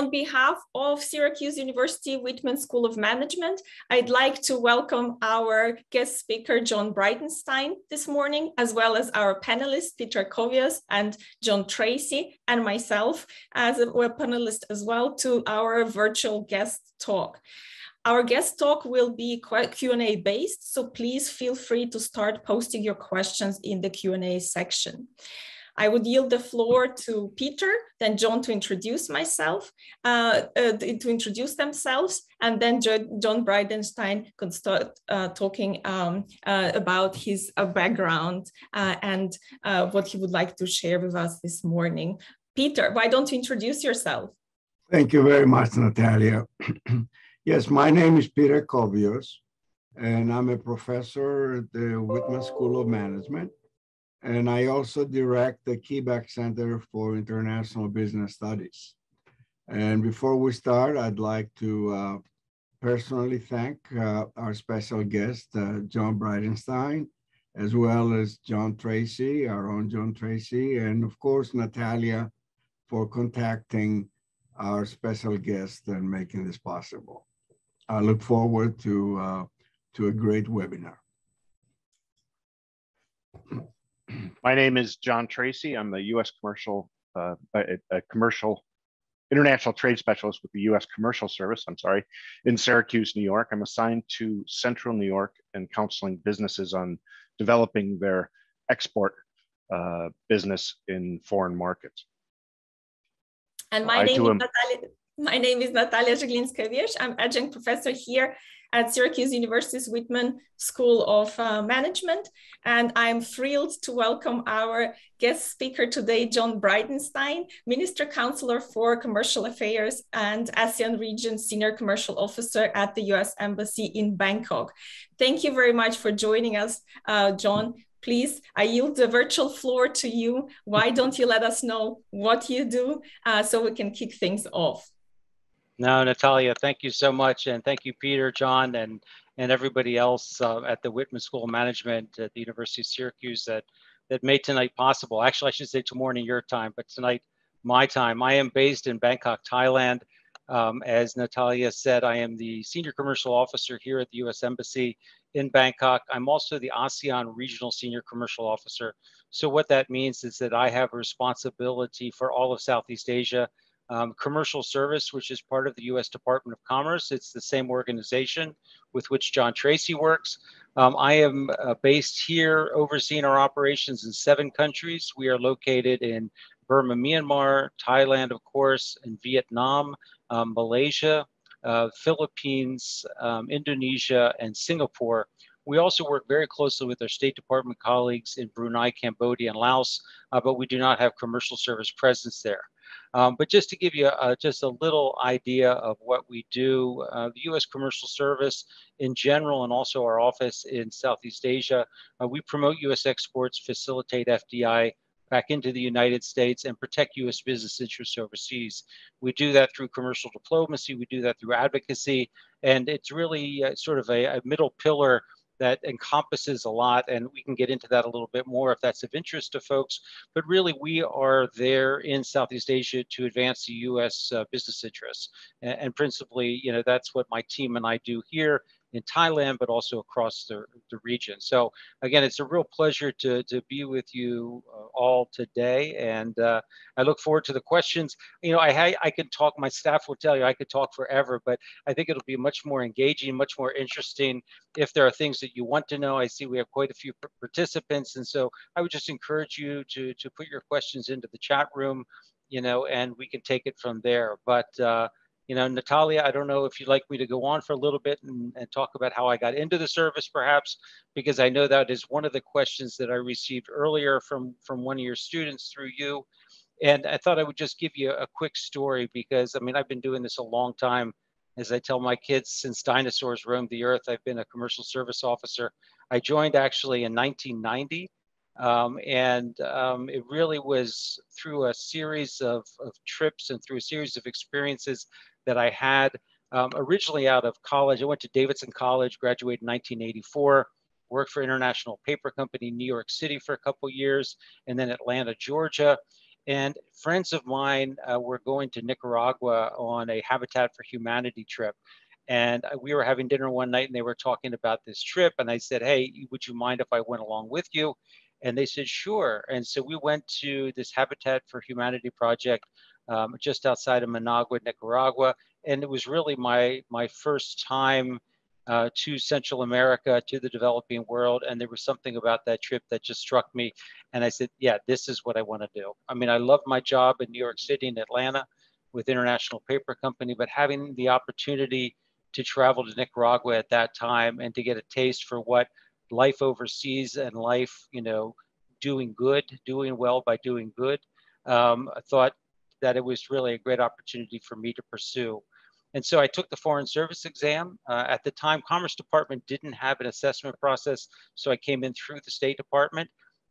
On behalf of Syracuse University Whitman School of Management, I'd like to welcome our guest speaker, John Breidenstine, this morning, as well as our panelists, Peter Koveos and John Tracy, and myself as a panelist as well, to our virtual guest talk. Our guest talk will be Q&A based, so please feel free to start posting your questions in the Q&A section. I would yield the floor to Peter, then John to introduce themselves, and then John Breidenstine can start talking about his background and what he would like to share with us this morning. Peter, why don't you introduce yourself? Thank you very much, Natalia. Yes, my name is Peter Koveos, and I'm a professor at the Whitman School of Management. And I also direct the Kiebach Center for International Business Studies. And before we start, I'd like to personally thank our special guest, John Breidenstine, as well as John Tracy, our own John Tracy, and of course, Natalia, for contacting our special guest and making this possible. I look forward to a great webinar. My name is John Tracy. I'm the U.S. international trade specialist with the U.S. Commercial Service, in Syracuse, New York. I'm assigned to Central New York and counseling businesses on developing their export business in foreign markets. And my name is Natalia Zhiglinskaya Wyrsch. I'm adjunct professor here at Syracuse University's Whitman School of Management. And I'm thrilled to welcome our guest speaker today, John Breidenstine, Minister Counselor for Commercial Affairs and ASEAN Region Senior Commercial Officer at the US Embassy in Bangkok. Thank you very much for joining us, John. Please, I yield the virtual floor to you. Why don't you let us know what you do so we can kick things off? No, Natalia, thank you so much. And thank you, Peter, John, and everybody else at the Whitman School of Management at the University of Syracuse that made tonight possible. Actually, I should say tomorrow your time, but tonight, my time. I am based in Bangkok, Thailand. As Natalia said, I am the Senior Commercial Officer here at the US Embassy in Bangkok. I'm also the ASEAN Regional Senior Commercial Officer. So what that means is that I have a responsibility for all of Southeast Asia, commercial service, which is part of the U.S. Department of Commerce. It's the same organization with which John Tracy works. I am based here, overseeing our operations in 7 countries. We are located in Burma, Myanmar, Thailand, of course, in Vietnam, Malaysia, Philippines, Indonesia, and Singapore. We also work very closely with our State Department colleagues in Brunei, Cambodia, and Laos, but we do not have commercial service presence there. But just to give you just a little idea of what we do, the U.S. Commercial Service in general, and also our office in Southeast Asia, we promote U.S. exports, facilitate FDI back into the United States, and protect U.S. business interests overseas. We do that through commercial diplomacy. We do that through advocacy. And it's really sort of a middle pillar that encompasses a lot, and we can get into that a little bit more if that's of interest to folks. But really, we are there in Southeast Asia to advance the U.S. Business interests. And principally, that's what my team and I do here in Thailand, but also across the region. So again, it's a real pleasure to be with you all today. And I look forward to the questions. I could talk, my staff will tell you, I could talk forever, but I think it'll be much more engaging, much more interesting if there are things that you want to know. I see we have quite a few participants. And so I would just encourage you to put your questions into the chat room, and we can take it from there. But Natalia, I don't know if you'd like me to go on for a little bit and talk about how I got into the service, perhaps, because I know that is one of the questions that I received earlier from one of your students through you. And I thought I would just give you a quick story because, I've been doing this a long time. As I tell my kids, since dinosaurs roamed the earth, I've been a commercial service officer. I joined actually in 1990. It really was through a series of trips and through a series of experiences that I had originally out of college. I went to Davidson College, graduated in 1984, worked for International Paper Company in New York City for a couple of years, and then Atlanta, Georgia. And friends of mine were going to Nicaragua on a Habitat for Humanity trip. And we were having dinner one night and they were talking about this trip. And I said, hey, would you mind if I went along with you? And they said, sure. And so we went to this Habitat for Humanity project just outside of Managua, Nicaragua. And it was really my first time to Central America, to the developing world. And there was something about that trip that just struck me. And I said, yeah, this is what I want to do. I mean, I love my job in New York City and Atlanta with International Paper Company, but having the opportunity to travel to Nicaragua at that time and to get a taste for what life overseas and life, you know, doing good, doing well by doing good, I thought that it was really a great opportunity for me to pursue. And so I took the Foreign Service exam. At the time, Commerce Department didn't have an assessment process, so I came in through the State Department.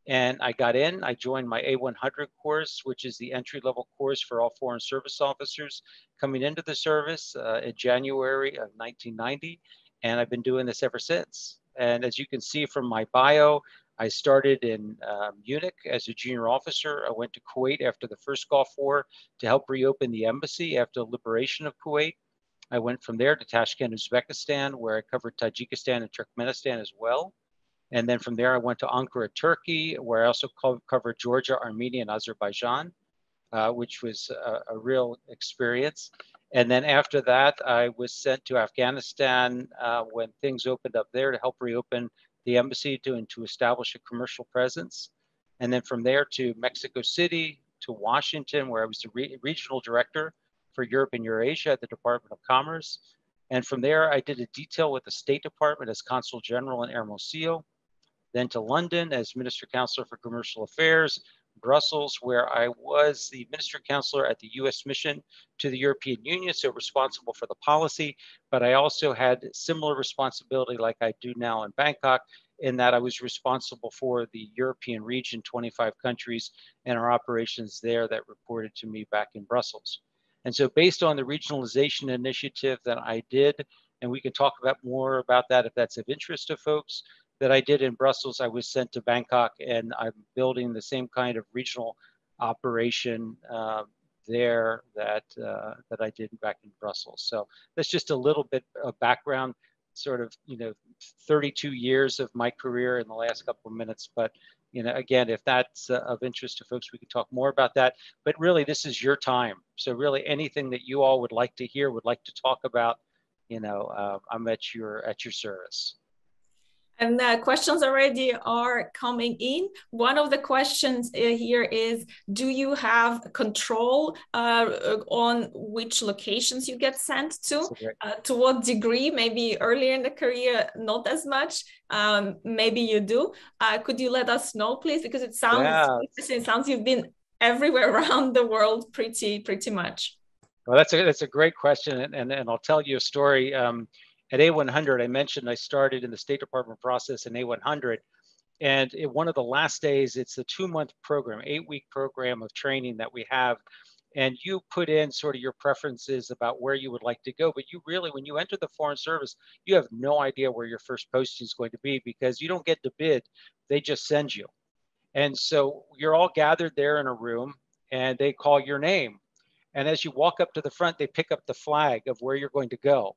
And I got in, I joined my A100 course, which is the entry-level course for all Foreign Service officers coming into the service in January of 1990. And I've been doing this ever since. And as you can see from my bio, I started in Munich as a junior officer. I went to Kuwait after the first Gulf War to help reopen the embassy after the liberation of Kuwait. I went from there to Tashkent, Uzbekistan, where I covered Tajikistan and Turkmenistan as well. And then from there, I went to Ankara, Turkey, where I also covered Georgia, Armenia, and Azerbaijan, which was a real experience. And then after that, I was sent to Afghanistan when things opened up there to help reopen the embassy to establish a commercial presence. And then from there to Mexico City, to Washington, where I was the regional director for Europe and Eurasia at the Department of Commerce. And from there, I did a detail with the State Department as Consul General in Hermosillo. Then to London as Minister Counselor for Commercial Affairs, Brussels, where I was the Minister Counselor at the US mission to the European Union, so responsible for the policy, but I also had similar responsibility like I do now in Bangkok, in that I was responsible for the European region, 25 countries, and our operations there that reported to me back in Brussels. And so based on the Regionalization Initiative that I did, and we can talk about more about that if that's of interest to folks, that I did in Brussels, I was sent to Bangkok, and I'm building the same kind of regional operation there that I did back in Brussels. So that's just a little bit of background, sort of, 32 years of my career in the last couple of minutes. But, again, if that's of interest to folks, we can talk more about that. But really, this is your time. So really, anything that you all would like to hear, would like to talk about, I'm at your service. And questions already are coming in. One of the questions here is, do you have control on which locations you get sent to? To what degree? Maybe earlier in the career, not as much. Maybe you do. Could you let us know, please? Because it sounds, it sounds you've been everywhere around the world pretty much. Well, that's a great question. And I'll tell you a story. At A100, I mentioned I started in the State Department process in A100. And one of the last days, it's a 2-month program, 8-week program of training that we have. And you put in sort of your preferences about where you would like to go. But you really, when you enter the Foreign Service, you have no idea where your first posting is going to be, because you don't get to bid. They just send you. And so you're all gathered there in a room and they call your name. And as you walk up to the front, they pick up the flag of where you're going to go.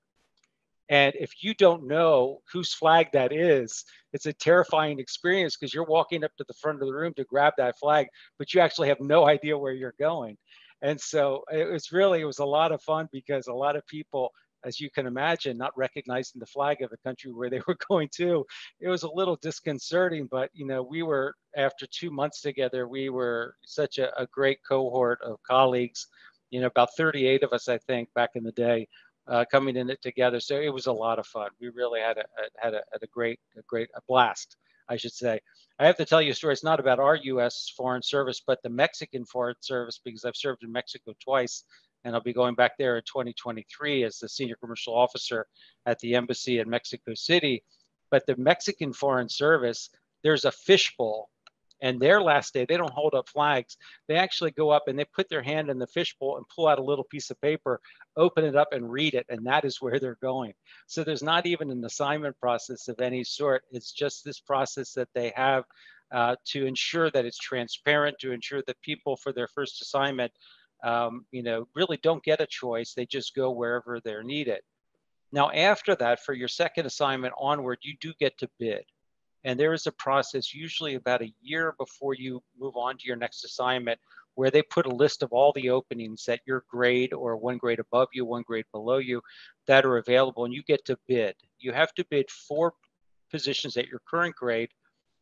And if you don't know whose flag that is, it's a terrifying experience, because you're walking up to the front of the room to grab that flag, but you actually have no idea where you're going. And so it was a lot of fun, because a lot of people, as you can imagine, not recognizing the flag of the country where they were going to, it was a little disconcerting. But, we were, after 2 months together, we were such a great cohort of colleagues, about 38 of us, I think, back in the day. Coming in it together. So it was a lot of fun. We really had a great blast, I should say. I have to tell you a story. It's not about our U.S. Foreign Service, but the Mexican Foreign Service, because I've served in Mexico twice, and I'll be going back there in 2023 as the senior commercial officer at the embassy in Mexico City. But the Mexican Foreign Service, there's a fishbowl. And their last day, they don't hold up flags. They actually go up and they put their hand in the fishbowl and pull out a little piece of paper, open it up and read it. And that is where they're going. So there's not even an assignment process of any sort. It's just this process that they have to ensure that it's transparent, to ensure that people for their first assignment, really don't get a choice. They just go wherever they're needed. Now, after that, for your second assignment onward, you do get to bid. And there is a process usually about a year before you move on to your next assignment where they put a list of all the openings at your grade or one grade above you, one grade below you that are available, and you get to bid. You have to bid 4 positions at your current grade,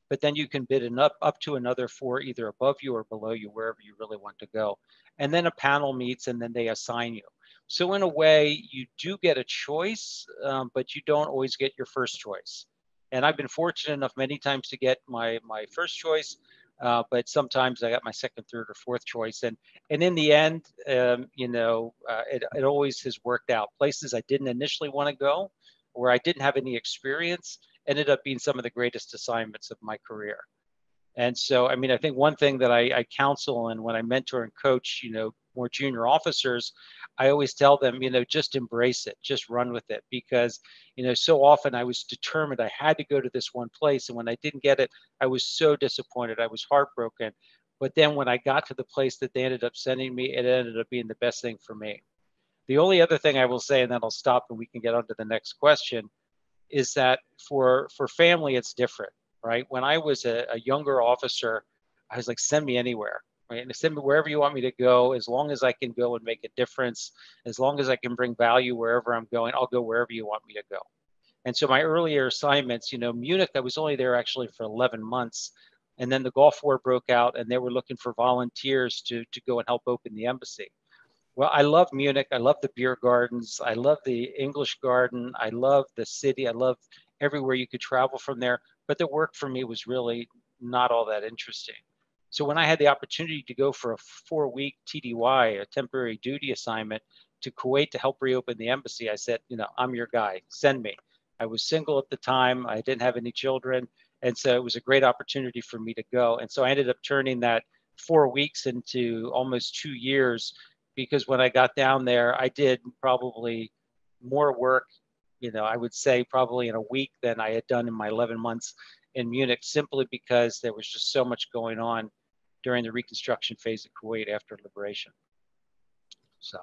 but then you can bid up to another 4 either above you or below you, wherever you really want to go. And then a panel meets and then they assign you. So in a way, you do get a choice, but you don't always get your first choice. And I've been fortunate enough many times to get my first choice, but sometimes I got my second, third, or fourth choice. And in the end, it always has worked out. Places I didn't initially want to go, where I didn't have any experience, ended up being some of the greatest assignments of my career. And so, I mean, I think one thing that I counsel and when I mentor and coach, more junior officers, I always tell them, just embrace it, just run with it, because, so often I was determined I had to go to this one place. And when I didn't get it, I was so disappointed. I was heartbroken. But then when I got to the place that they ended up sending me, it ended up being the best thing for me. The only other thing I will say, and then I'll stop and we can get on to the next question, is that for family, it's different, right? When I was a younger officer, I was like, send me anywhere, right? And send me wherever you want me to go, as long as I can go and make a difference, as long as I can bring value wherever I'm going, I'll go wherever you want me to go. And so my earlier assignments, Munich, I was only there actually for 11 months. And then the Gulf War broke out and they were looking for volunteers to go and help open the embassy. Well, I love Munich. I love the beer gardens. I love the English Garden. I love the city. I love everywhere you could travel from there. But the work for me was really not all that interesting. So when I had the opportunity to go for a 4-week TDY, a temporary duty assignment to Kuwait to help reopen the embassy, I said, I'm your guy. Send me. I was single at the time. I didn't have any children. And so it was a great opportunity for me to go. And so I ended up turning that 4 weeks into almost 2 years, because when I got down there, I did probably more work, I would say probably in a week than I had done in my 11 months in Munich, simply because there was just so much going on during the reconstruction phase of Kuwait after liberation. So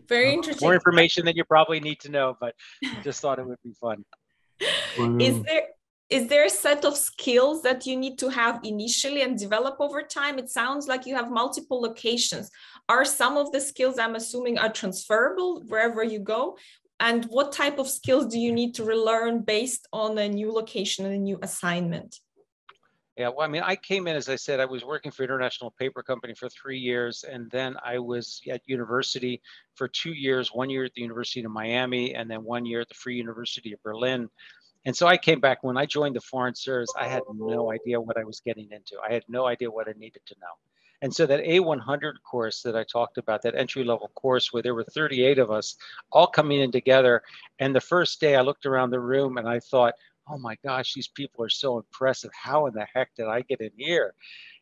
very interesting. More information than you probably need to know, but just thought it would be fun. Is there a set of skills that you need to have initially and develop over time? It sounds like you have multiple locations. Are some of the skills, I'm assuming, are transferable wherever you go? And what type of skills do you need to relearn based on a new location and a new assignment? Yeah, well, I mean, I came in, as I said, I was working for International Paper Company for 3 years, and then I was at university for 2 years, 1 year at the University of Miami, and then 1 year at the Free University of Berlin. And so I came back, when I joined the Foreign Service, I had no idea what I was getting into. I had no idea what I needed to know. And so that A100 course that I talked about, that entry-level course where there were 38 of us all coming in together. And the first day I looked around the room and I thought, oh my gosh, these people are so impressive. How in the heck did I get in here?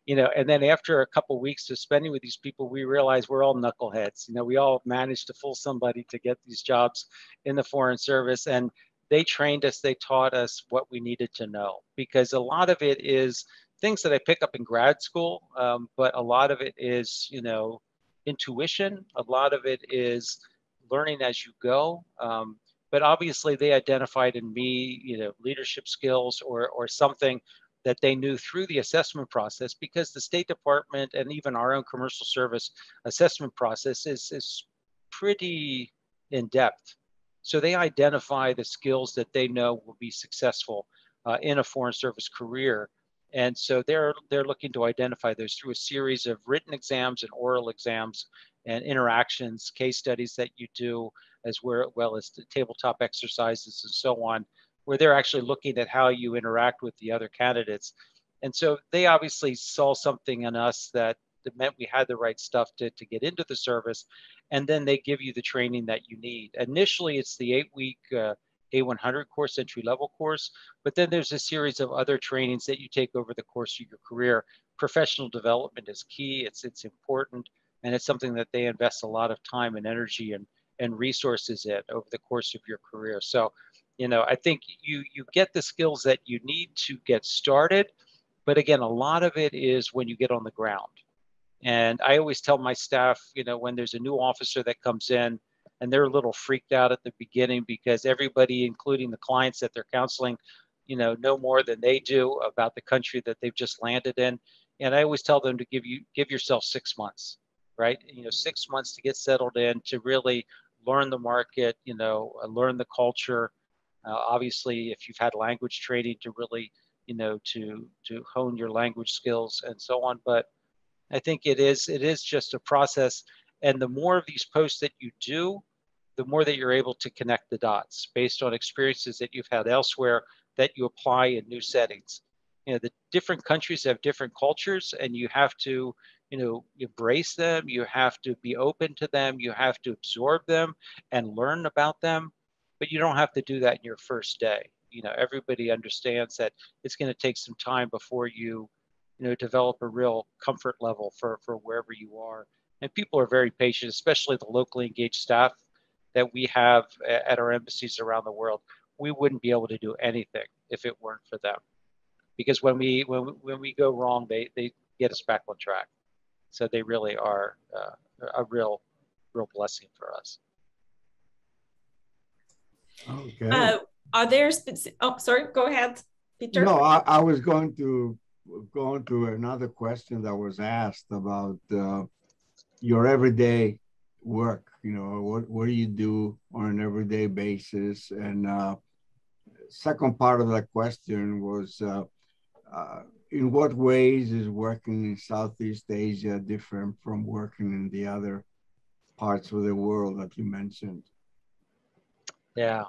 And then after a couple of weeks of spending with these people, we realized we're all knuckleheads. We all managed to fool somebody to get these jobs in the Foreign Service. And they trained us, they taught us what we needed to know, because a lot of it is things that I pick up in grad school, but a lot of it is, intuition. A lot of it is learning as you go. But obviously they identified in me, leadership skills or something that they knew through the assessment process, because the State Department and even our own commercial service assessment process is pretty in depth. So they identify the skills that they know will be successful in a Foreign Service career. And so they're looking to identify those through a series of written exams and oral exams and interactions, case studies that you do, as well as the tabletop exercises and so on, where they're actually looking at how you interact with the other candidates. And so they obviously saw something in us that meant we had the right stuff to get into the service. And then they give you the training that you need. Initially, it's the 8-week A100 course, entry-level course, but then there's a series of other trainings that you take over the course of your career. Professional development is key. It's important, and it's something that they invest a lot of time and energy and resources in over the course of your career. So, I think you get the skills that you need to get started, But again, a lot of it is when you get on the ground. And I always tell my staff, when there's a new officer that comes in and they're a little freaked out at the beginning because everybody, including the clients that they're counseling, know more than they do about the country that they've just landed in. And I always tell them to give yourself 6 months, right? 6 months to get settled in, to really learn the market, learn the culture. Obviously, if you've had language training, to really, to hone your language skills and so on. But I think it is just a process. And the more of these posts that you do, the more that you're able to connect the dots based on experiences that you've had elsewhere that you apply in new settings. The different countries have different cultures, and you have to, embrace them. You have to be open to them. You have to absorb them and learn about them. But you don't have to do that in your first day. Everybody understands that it's going to take some time before you, develop a real comfort level for wherever you are. And people are very patient, especially the locally engaged staff that we have at our embassies around the world. We wouldn't be able to do anything if it weren't for them, because when we go wrong, they get us back on track. So they really are a real blessing for us. Okay. Are there sorry, go ahead, Peter. No, I was going to go into another question that was asked about your everyday work. What do you do on an everyday basis? And second part of that question was, in what ways is working in Southeast Asia different from working in the other parts of the world that you mentioned? Yeah.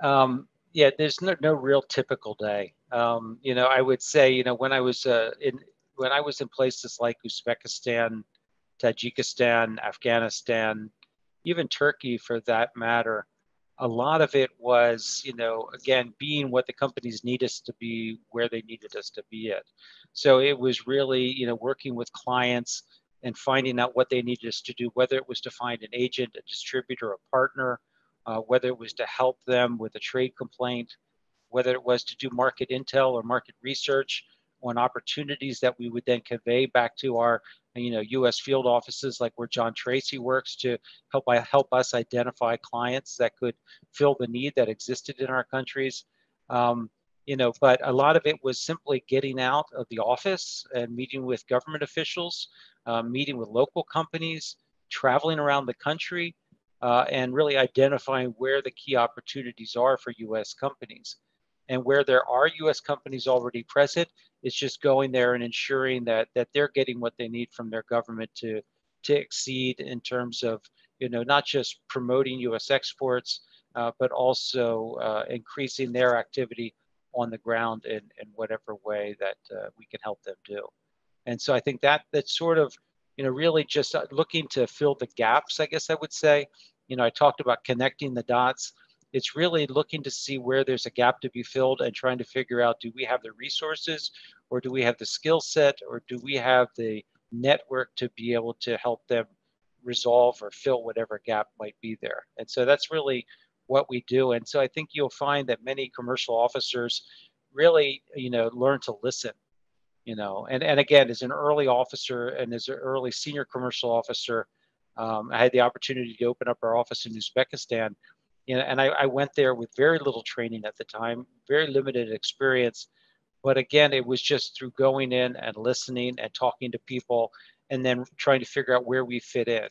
There's no real typical day. I would say, when I was in places like Uzbekistan, Tajikistan, Afghanistan, even Turkey for that matter, a lot of it was, again, being what the companies need us to be, where they needed us to be at. So it was really, working with clients and finding out what they needed us to do, whether it was to find an agent, a distributor, a partner, whether it was to help them with a trade complaint, whether it was to do market intel or market research on opportunities that we would then convey back to our, U.S. field offices, like where John Tracy works, to help us identify clients that could fill the need that existed in our countries. But a lot of it was simply getting out of the office and meeting with government officials, meeting with local companies, traveling around the country, and really identifying where the key opportunities are for U.S. companies. And where there are U.S. companies already present, it's just going there and ensuring that they're getting what they need from their government to exceed in terms of, not just promoting U.S. exports, but also increasing their activity on the ground in whatever way that we can help them do. And so I think that's sort of, really just looking to fill the gaps, I guess I would say. I talked about connecting the dots. It's really looking to see where there's a gap to be filled and trying to figure out, do we have the resources, or do we have the skill set, or do we have the network to be able to help them resolve or fill whatever gap might be there. And so that's really what we do. And so I think you'll find that many commercial officers really, learn to listen. And again, as an early officer and as an early senior commercial officer, I had the opportunity to open up our office in Uzbekistan. And I went there with very little training at the time, very limited experience. But again, it was just through going in and listening and talking to people, and then trying to figure out where we fit in.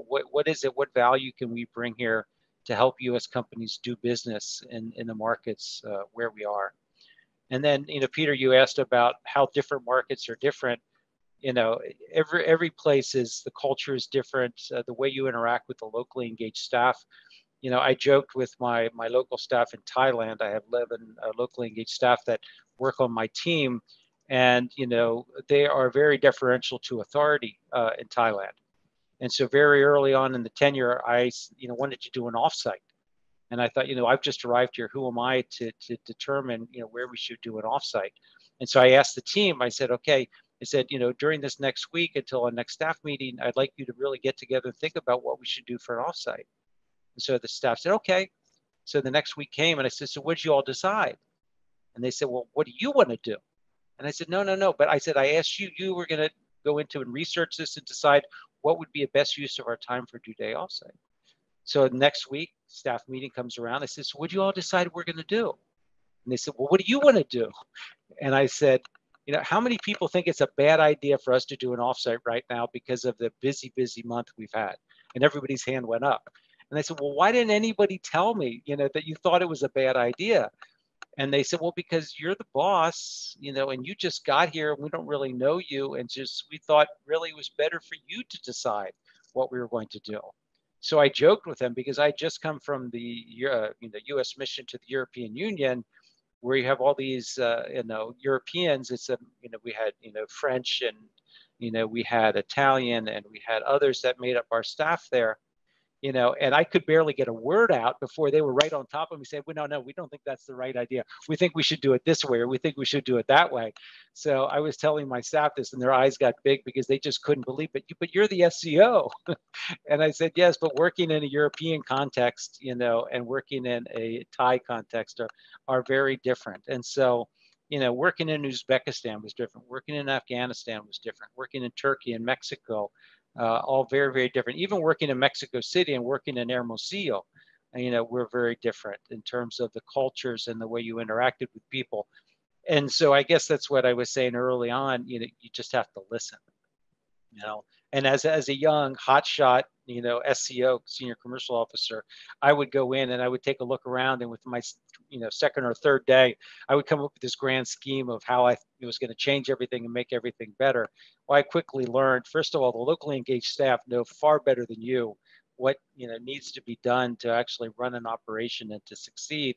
What is it? What value can we bring here to help U.S. companies do business in the markets where we are? And then, Peter, you asked about how different markets are different. Every place the culture is different. The way you interact with the locally engaged staff. I joked with my local staff in Thailand. I have 11 locally engaged staff that work on my team, and they are very deferential to authority in Thailand. And so very early on in the tenure, I wanted to do an offsite. And I thought, I've just arrived here. Who am I to determine, where we should do an offsite? And so I asked the team, I said, okay, I said, during this next week until our next staff meeting, I'd like you to really get together and think about what we should do for an offsite. And so the staff said, okay. So the next week came and I said, so what did you all decide? And they said, well, what do you want to do? And I said, no, no, no. But I said, I asked you, you were going to go into and research this and decide what would be a best use of our time for due day offsite. So next week, staff meeting comes around. I said, so what do you all decide we're going to do? And they said, well, what do you want to do? And I said, you know, how many people think it's a bad idea for us to do an offsite right now because of the busy, busy month we've had? And everybody's hand went up. And I said, well, why didn't anybody tell me, you know, that you thought it was a bad idea? And they said, well, because you're the boss, you know, and you just got here and we don't really know you. And just, we thought really it was better for you to decide what we were going to do. So I joked with them because I just come from the U.S. mission to the European Union, where you have all these, you know, Europeans. It's a, you know, we had, you know, French and, you know, we had Italian and we had others that made up our staff there. You know, and I could barely get a word out before they were right on top of me saying, well, no, we don't think that's the right idea. We think we should do it this way, or we think we should do it that way. So I was telling my staff this and their eyes got big because they just couldn't believe it. But you're the SCO. And I said, yes, but working in a European context, you know, and working in a Thai context are very different. And so, you know, working in Uzbekistan was different. Working in Afghanistan was different. Working in Turkey and Mexico, all very, very different. Even working in Mexico City and working in Hermosillo, you know, we're very different in terms of the cultures and the way you interacted with people. And so I guess that's what I was saying early on, you know, you just have to listen, you know. And as a young hotshot, you know, SCO, senior commercial officer, I would go in and I would take a look around, and with my, you know, second or third day, I would come up with this grand scheme of how I was going to change everything and make everything better. Well, I quickly learned, first of all, the locally engaged staff know far better than you what, you know, needs to be done to actually run an operation and to succeed.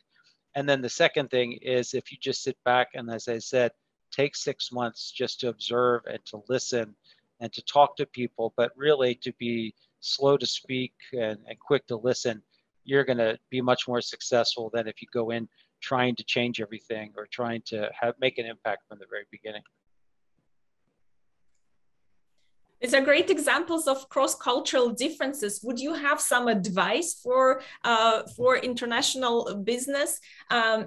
And then the second thing is, if you just sit back and, as I said, take 6 months just to observe and to listen and to talk to people, but really to be slow to speak and quick to listen, you're going to be much more successful than if you go in trying to change everything or trying to make an impact from the very beginning. These are great examples of cross-cultural differences. Would you have some advice for international business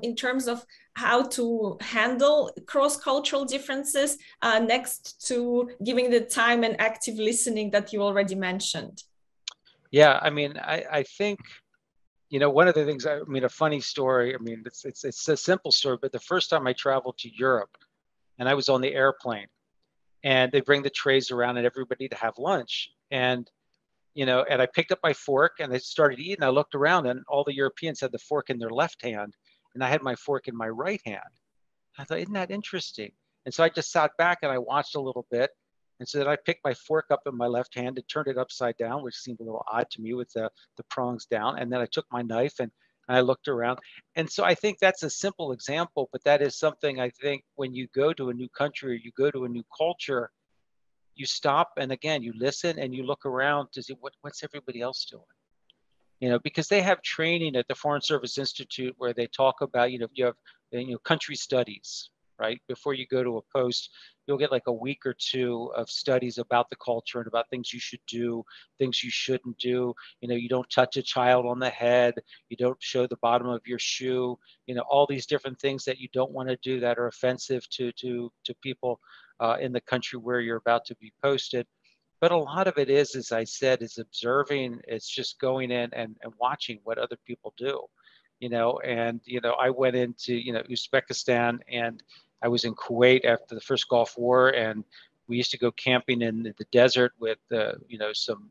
in terms of how to handle cross-cultural differences next to giving the time and active listening that you already mentioned? Yeah, I mean, I think, you know, one of the things, I mean, a funny story, I mean, it's a simple story, but the first time I traveled to Europe and I was on the airplane, and they bring the trays around and everybody to have lunch. And, you know, and I picked up my fork and I started eating. I looked around and all the Europeans had the fork in their left hand and I had my fork in my right hand. I thought, isn't that interesting? And so I just sat back and I watched a little bit. And so then I picked my fork up in my left hand and turned it upside down, which seemed a little odd to me with the prongs down. And then I took my knife and I looked around. And so I think that's a simple example, but that is something I think when you go to a new country or you go to a new culture, you stop and again, you listen and you look around to see what's everybody else doing. You know, because they have training at the Foreign Service Institute where they talk about, you know, country studies, right? Before you go to a post, you'll get like a week or two of studies about the culture and about things you should do, things you shouldn't do. You know, you don't touch a child on the head. You don't show the bottom of your shoe. You know, all these different things that you don't want to do that are offensive to people in the country where you're about to be posted. But a lot of it is, as I said, is observing. It's just going in and watching what other people do, you know. And, you know, I went into, you know, Uzbekistan, and I was in Kuwait after the first Gulf War, and we used to go camping in the desert with, you know, some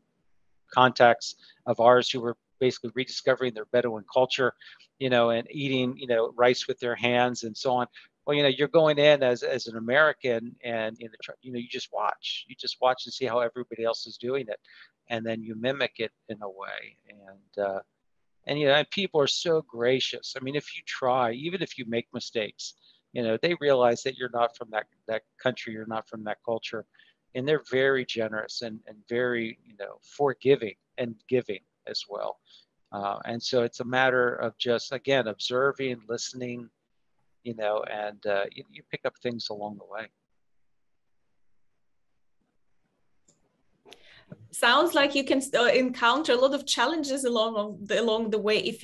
contacts of ours who were basically rediscovering their Bedouin culture, you know, and eating, you know, rice with their hands and so on. Well, you know, you're going in as an American, and you know, you just watch and see how everybody else is doing it, and then you mimic it in a way. And you know, and people are so gracious. I mean, if you try, even if you make mistakes, you know, they realize that you're not from that country, you're not from that culture, and they're very generous and very, you know, forgiving and giving as well. And so it's a matter of just, again, observing, listening, you know, and you pick up things along the way. Sounds like you can encounter a lot of challenges along the way if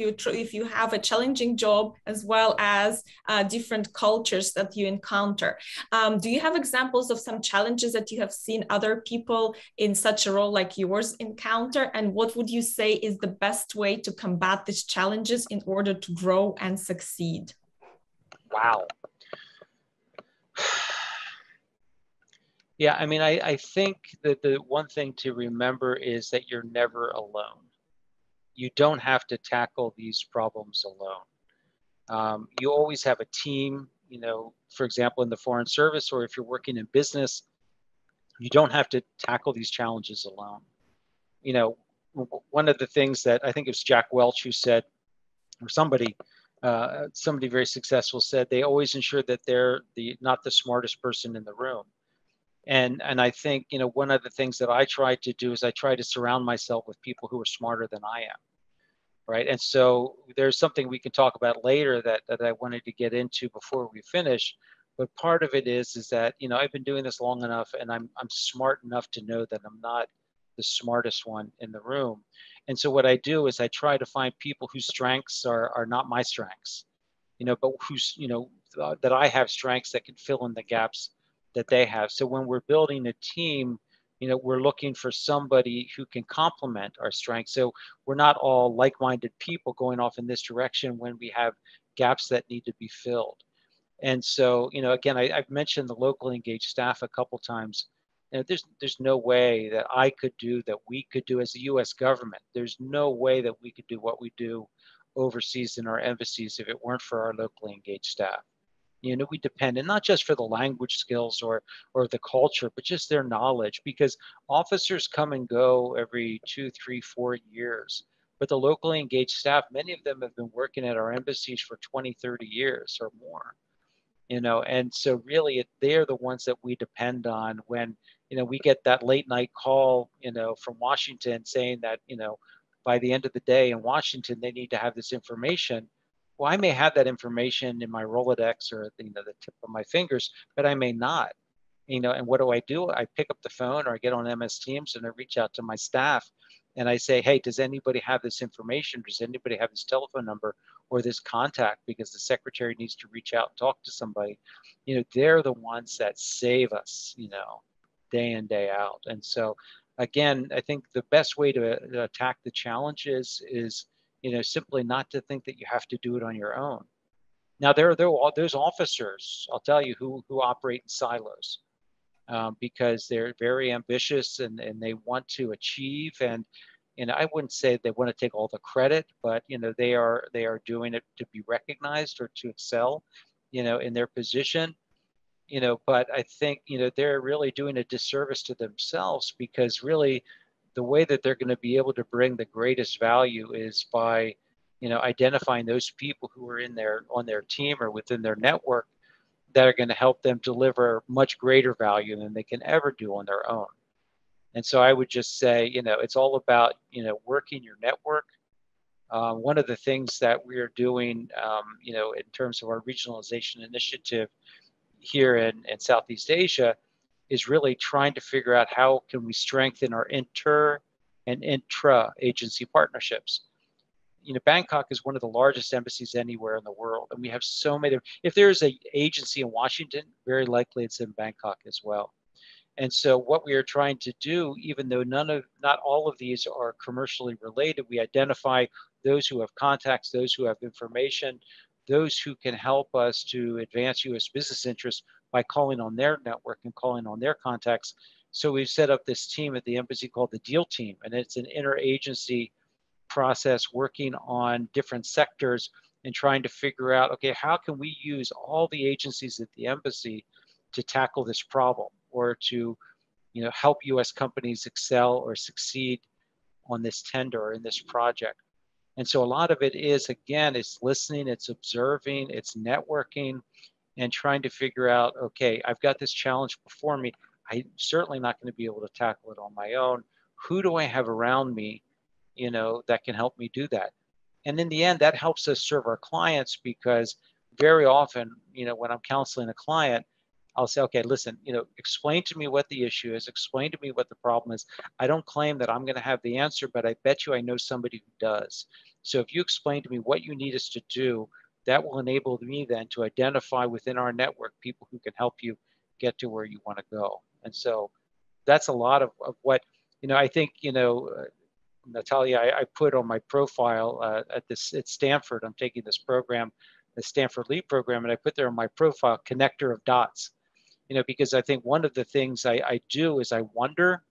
you have a challenging job as well as different cultures that you encounter. Do you have examples of some challenges that you have seen other people in such a role like yours encounter? And what would you say is the best way to combat these challenges in order to grow and succeed? Wow. Yeah, I mean, I think that the one thing to remember is that you're never alone. You don't have to tackle these problems alone. You always have a team, you know, for example, in the Foreign Service, or if you're working in business, you don't have to tackle these challenges alone. You know, one of the things that I think it was Jack Welch who said, or somebody very successful said, they always ensure that they're not the smartest person in the room. And I think, you know, one of the things that I try to do is I try to surround myself with people who are smarter than I am, right? And so there's something we can talk about later that I wanted to get into before we finish. But part of it is that, you know, I've been doing this long enough, and I'm smart enough to know that I'm not the smartest one in the room. And so what I do is I try to find people whose strengths are not my strengths, you know, but who's, you know, that I have strengths that can fill in the gaps that they have. So when we're building a team, you know, we're looking for somebody who can complement our strengths. So we're not all like-minded people going off in this direction when we have gaps that need to be filled. And so, you know, again, I've mentioned the locally engaged staff a couple times. You know, there's no way that I could do, that we could do as the U.S. government. There's no way that we could do what we do overseas in our embassies if it weren't for our locally engaged staff. You know, we depend, and not just for the language skills or the culture, but just their knowledge, because officers come and go every 2, 3, 4 years. But the locally engaged staff, many of them have been working at our embassies for 20, 30 years or more. You know, and so really they're the ones that we depend on when, you know, we get that late night call, you know, from Washington saying that, you know, by the end of the day in Washington, they need to have this information. Well, I may have that information in my Rolodex or, you know, the tip of my fingers, but I may not, you know. And what do? I pick up the phone or I get on MS Teams and I reach out to my staff and I say, hey, does anybody have this information? Does anybody have this telephone number or this contact? Because the secretary needs to reach out and talk to somebody. You know, they're the ones that save us, you know, day in, day out. And so, again, I think the best way to attack the challenges is, you know, simply not to think that you have to do it on your own. Now, there's officers, I'll tell you, who operate in silos. Because they're very ambitious and they want to achieve. And I wouldn't say they want to take all the credit, but, you know, they are doing it to be recognized or to excel, you know, in their position, you know. But I think, you know, they're really doing a disservice to themselves, because really the way that they're going to be able to bring the greatest value is by, you know, identifying those people who are on their team or within their network that are going to help them deliver much greater value than they can ever do on their own. And so I would just say, you know, it's all about, you know, working your network. One of the things that we are doing, you know, in terms of our regionalization initiative here in Southeast Asia, is really trying to figure out how can we strengthen our inter and intra-agency partnerships. You know, Bangkok is one of the largest embassies anywhere in the world. And we have so many, if there's an agency in Washington, very likely it's in Bangkok as well. And so what we are trying to do, even though not all of these are commercially related, we identify those who have contacts, those who have information, those who can help us to advance U.S. business interests by calling on their network and calling on their contacts. So we've set up this team at the embassy called the Deal Team, and it's an interagency process working on different sectors and trying to figure out, okay, how can we use all the agencies at the embassy to tackle this problem, or to, you know, help U.S. companies excel or succeed on this tender or in this project. And so a lot of it is, again, it's listening, it's observing, it's networking, and trying to figure out, okay, I've got this challenge before me. I'm certainly not going to be able to tackle it on my own. Who do I have around me, you know, that can help me do that? And in the end, that helps us serve our clients, because very often, you know, when I'm counseling a client, I'll say, okay, listen, explain to me what the issue is, explain to me what the problem is. I don't claim that I'm going to have the answer, but I bet you I know somebody who does. So if you explain to me what you need us to do, that will enable me then to identify within our network people who can help you get to where you want to go. And so that's a lot of what, I think, Natalia, I put on my profile at Stanford. I'm taking this program, the Stanford Lead program, and I put there on my profile, connector of dots. Because I think one of the things I do is I wonder,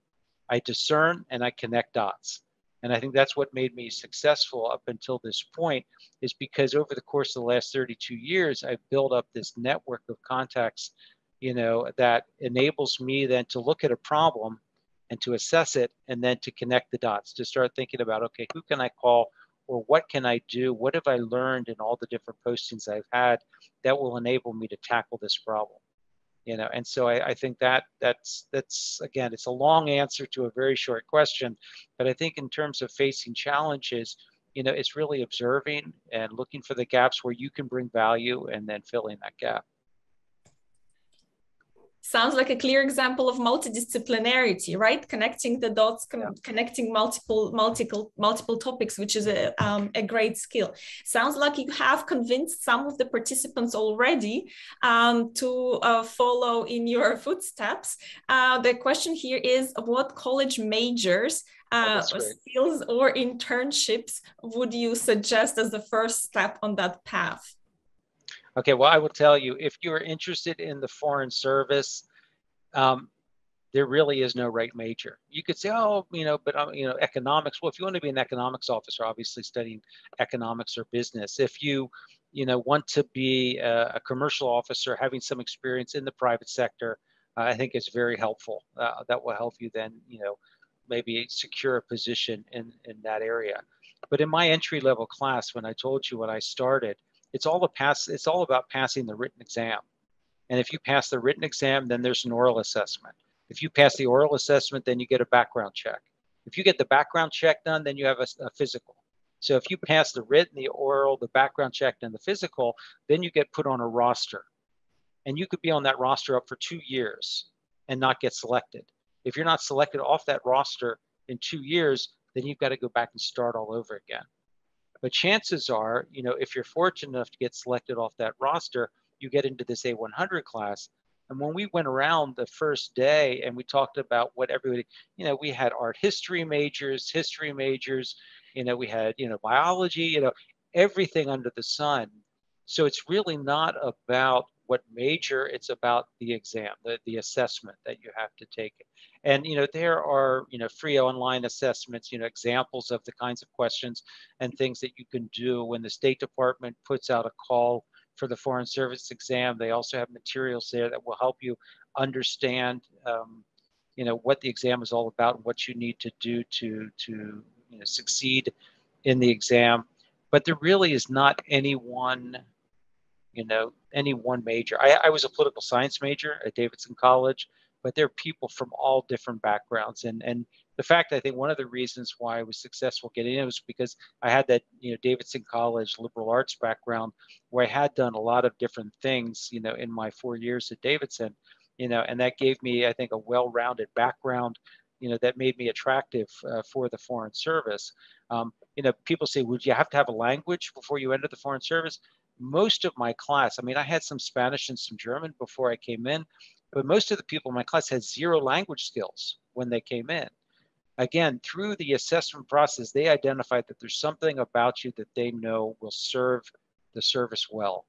I discern, and I connect dots. And I think that's what made me successful up until this point, is because over the course of the last 32 years, I've built up this network of contacts, that enables me then to look at a problem and to assess it, and then to connect the dots, to start thinking about, okay, who can I call, or what can I do? What have I learned in all the different postings I've had that will enable me to tackle this problem? And so I think that's again, it's a long answer to a very short question, but I think in terms of facing challenges, it's really observing and looking for the gaps where you can bring value and then filling that gap. Sounds like a clear example of multidisciplinarity, right? Connecting the dots, connecting multiple topics, which is a great skill. Sounds like you have convinced some of the participants already to follow in your footsteps. The question here is, what college majors, skills or internships would you suggest as the first step on that path? Okay, well, I will tell you, if you're interested in the foreign service, there really is no right major. You could say, oh, but economics. Well, if you want to be an economics officer, obviously studying economics or business. If you, want to be a commercial officer, having some experience in the private sector, I think is very helpful. That will help you then, maybe secure a position in that area. But in my entry-level class, when I told you when I started, it's all about passing the written exam. And if you pass the written exam, then there's an oral assessment. If you pass the oral assessment, then you get a background check. If you get the background check done, then you have a physical. So if you pass the written, the oral, the background check, and the physical, then you get put on a roster. And you could be on that roster up for 2 years and not get selected. If you're not selected off that roster in 2 years, then you've got to go back and start all over again. But chances are, if you're fortunate enough to get selected off that roster, you get into this A100 class. And when we went around the first day and we talked about what everybody, we had art history majors, we had, biology, everything under the sun. So it's really not about what major, it's about the exam, the assessment that you have to take. And, there are, free online assessments, examples of the kinds of questions and things that you can do when the State Department puts out a call for the Foreign Service exam. They also have materials there that will help you understand, what the exam is all about and what you need to do to succeed in the exam. But there really is not any one major. I was a political science major at Davidson College, but there are people from all different backgrounds. And the fact, I think one of the reasons why I was successful getting in was because I had that, Davidson College liberal arts background, where I had done a lot of different things, in my 4 years at Davidson, and that gave me, I think, a well-rounded background, that made me attractive for the Foreign Service. People say, would you have to have a language before you enter the Foreign Service? Most of my class, I had some Spanish and some German before I came in, but most of the people in my class had 0 language skills when they came in. Again, through the assessment process, they identified that there's something about you that they know will serve the service well.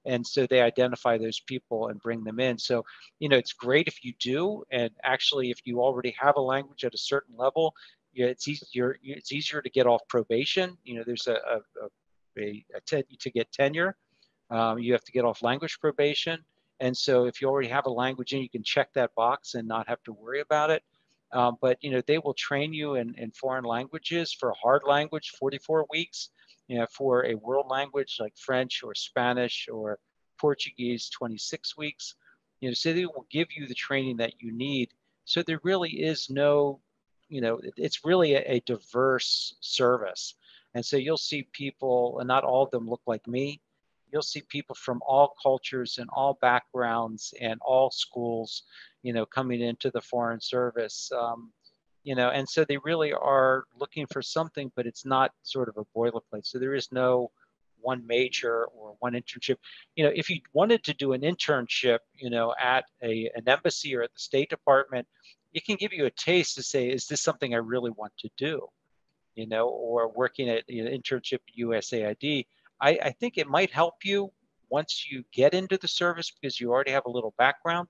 And so they identify those people and bring them in. So, it's great if you do. And actually, if you already have a language at a certain level, it's easier to get off probation. There's to get tenure, you have to get off language probation. And so if you already have a language in, you can check that box and not have to worry about it. But, they will train you in foreign languages. For a hard language, 44 weeks, for a world language like French or Spanish or Portuguese, 26 weeks, so they will give you the training that you need. So there really is no, it's really a diverse service. And so you'll see people, and not all of them look like me. you'll see people from all cultures and all backgrounds and all schools, you know, coming into the Foreign Service. You know, and so they really are looking for something, but it's not sort of a boilerplate. So there is no one major or one internship. You know, if you wanted to do an internship, you know, at an embassy or at the State Department, it can give you a taste to say, is this something I really want to do? You know, or working at an internship at USAID. I think it might help you once you get into the service because you already have a little background.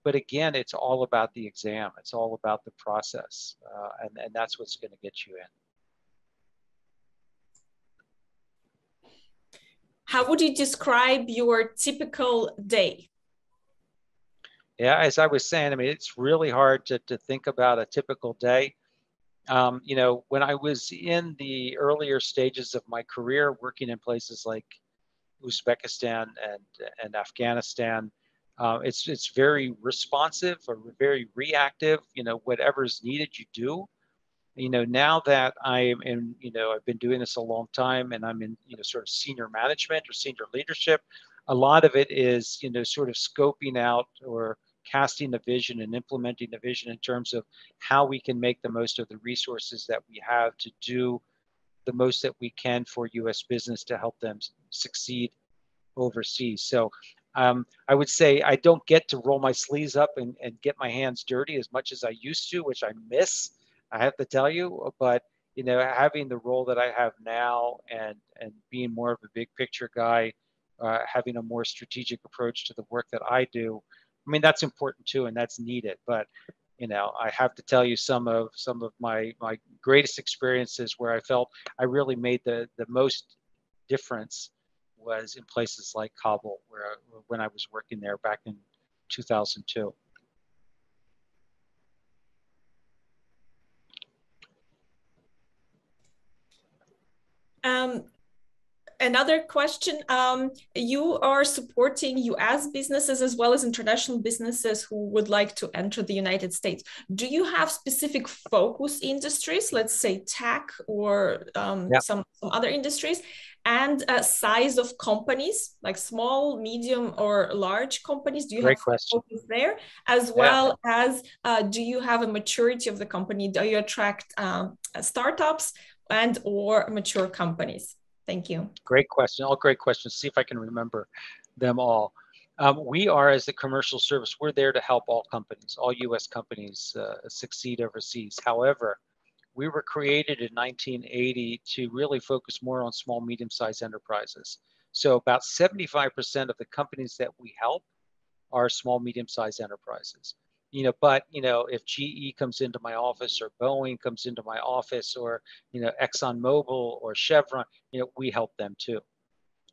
But again, it's all about the exam. It's all about the process. And that's what's going to get you in. How would you describe your typical day? Yeah, as I was saying, I mean, it's really hard to think about a typical day. You know, when I was in the earlier stages of my career, working in places like Uzbekistan and Afghanistan, it's very responsive or very reactive. You know, whatever's needed, you do. You know, now that I'm in, you know, I've been doing this a long time and I'm in, you know, sort of senior management or senior leadership, a lot of it is, you know, sort of scoping out or casting a vision and implementing a vision in terms of how we can make the most of the resources that we have to do the most that we can for U.S. business to help them succeed overseas. So I would say I don't get to roll my sleeves up and get my hands dirty as much as I used to, which I miss, I have to tell you. But, you know, having the role that I have now and being more of a big picture guy, having a more strategic approach to the work that I do, I mean, that's important too, and that's needed. But, you know, I have to tell you some of my greatest experiences where I felt I really made the most difference was in places like Kabul, where when I was working there back in 2002. Another question, you are supporting US businesses as well as international businesses who would like to enter the United States. Do you have specific focus industries, let's say tech or some other industries, and size of companies, like small, medium, or large companies? Do you have focus there? As well as, do you have a maturity of the company? Do you attract startups and or mature companies? Thank you. Great question. All great questions. See if I can remember them all. We are, as the commercial service, we're there to help all companies, all U.S. companies succeed overseas. However, we were created in 1980 to really focus more on small, medium-sized enterprises. So about 75% of the companies that we help are small, medium-sized enterprises. You know, but, you know, if GE comes into my office or Boeing comes into my office or, you know, ExxonMobil or Chevron, you know, we help them too.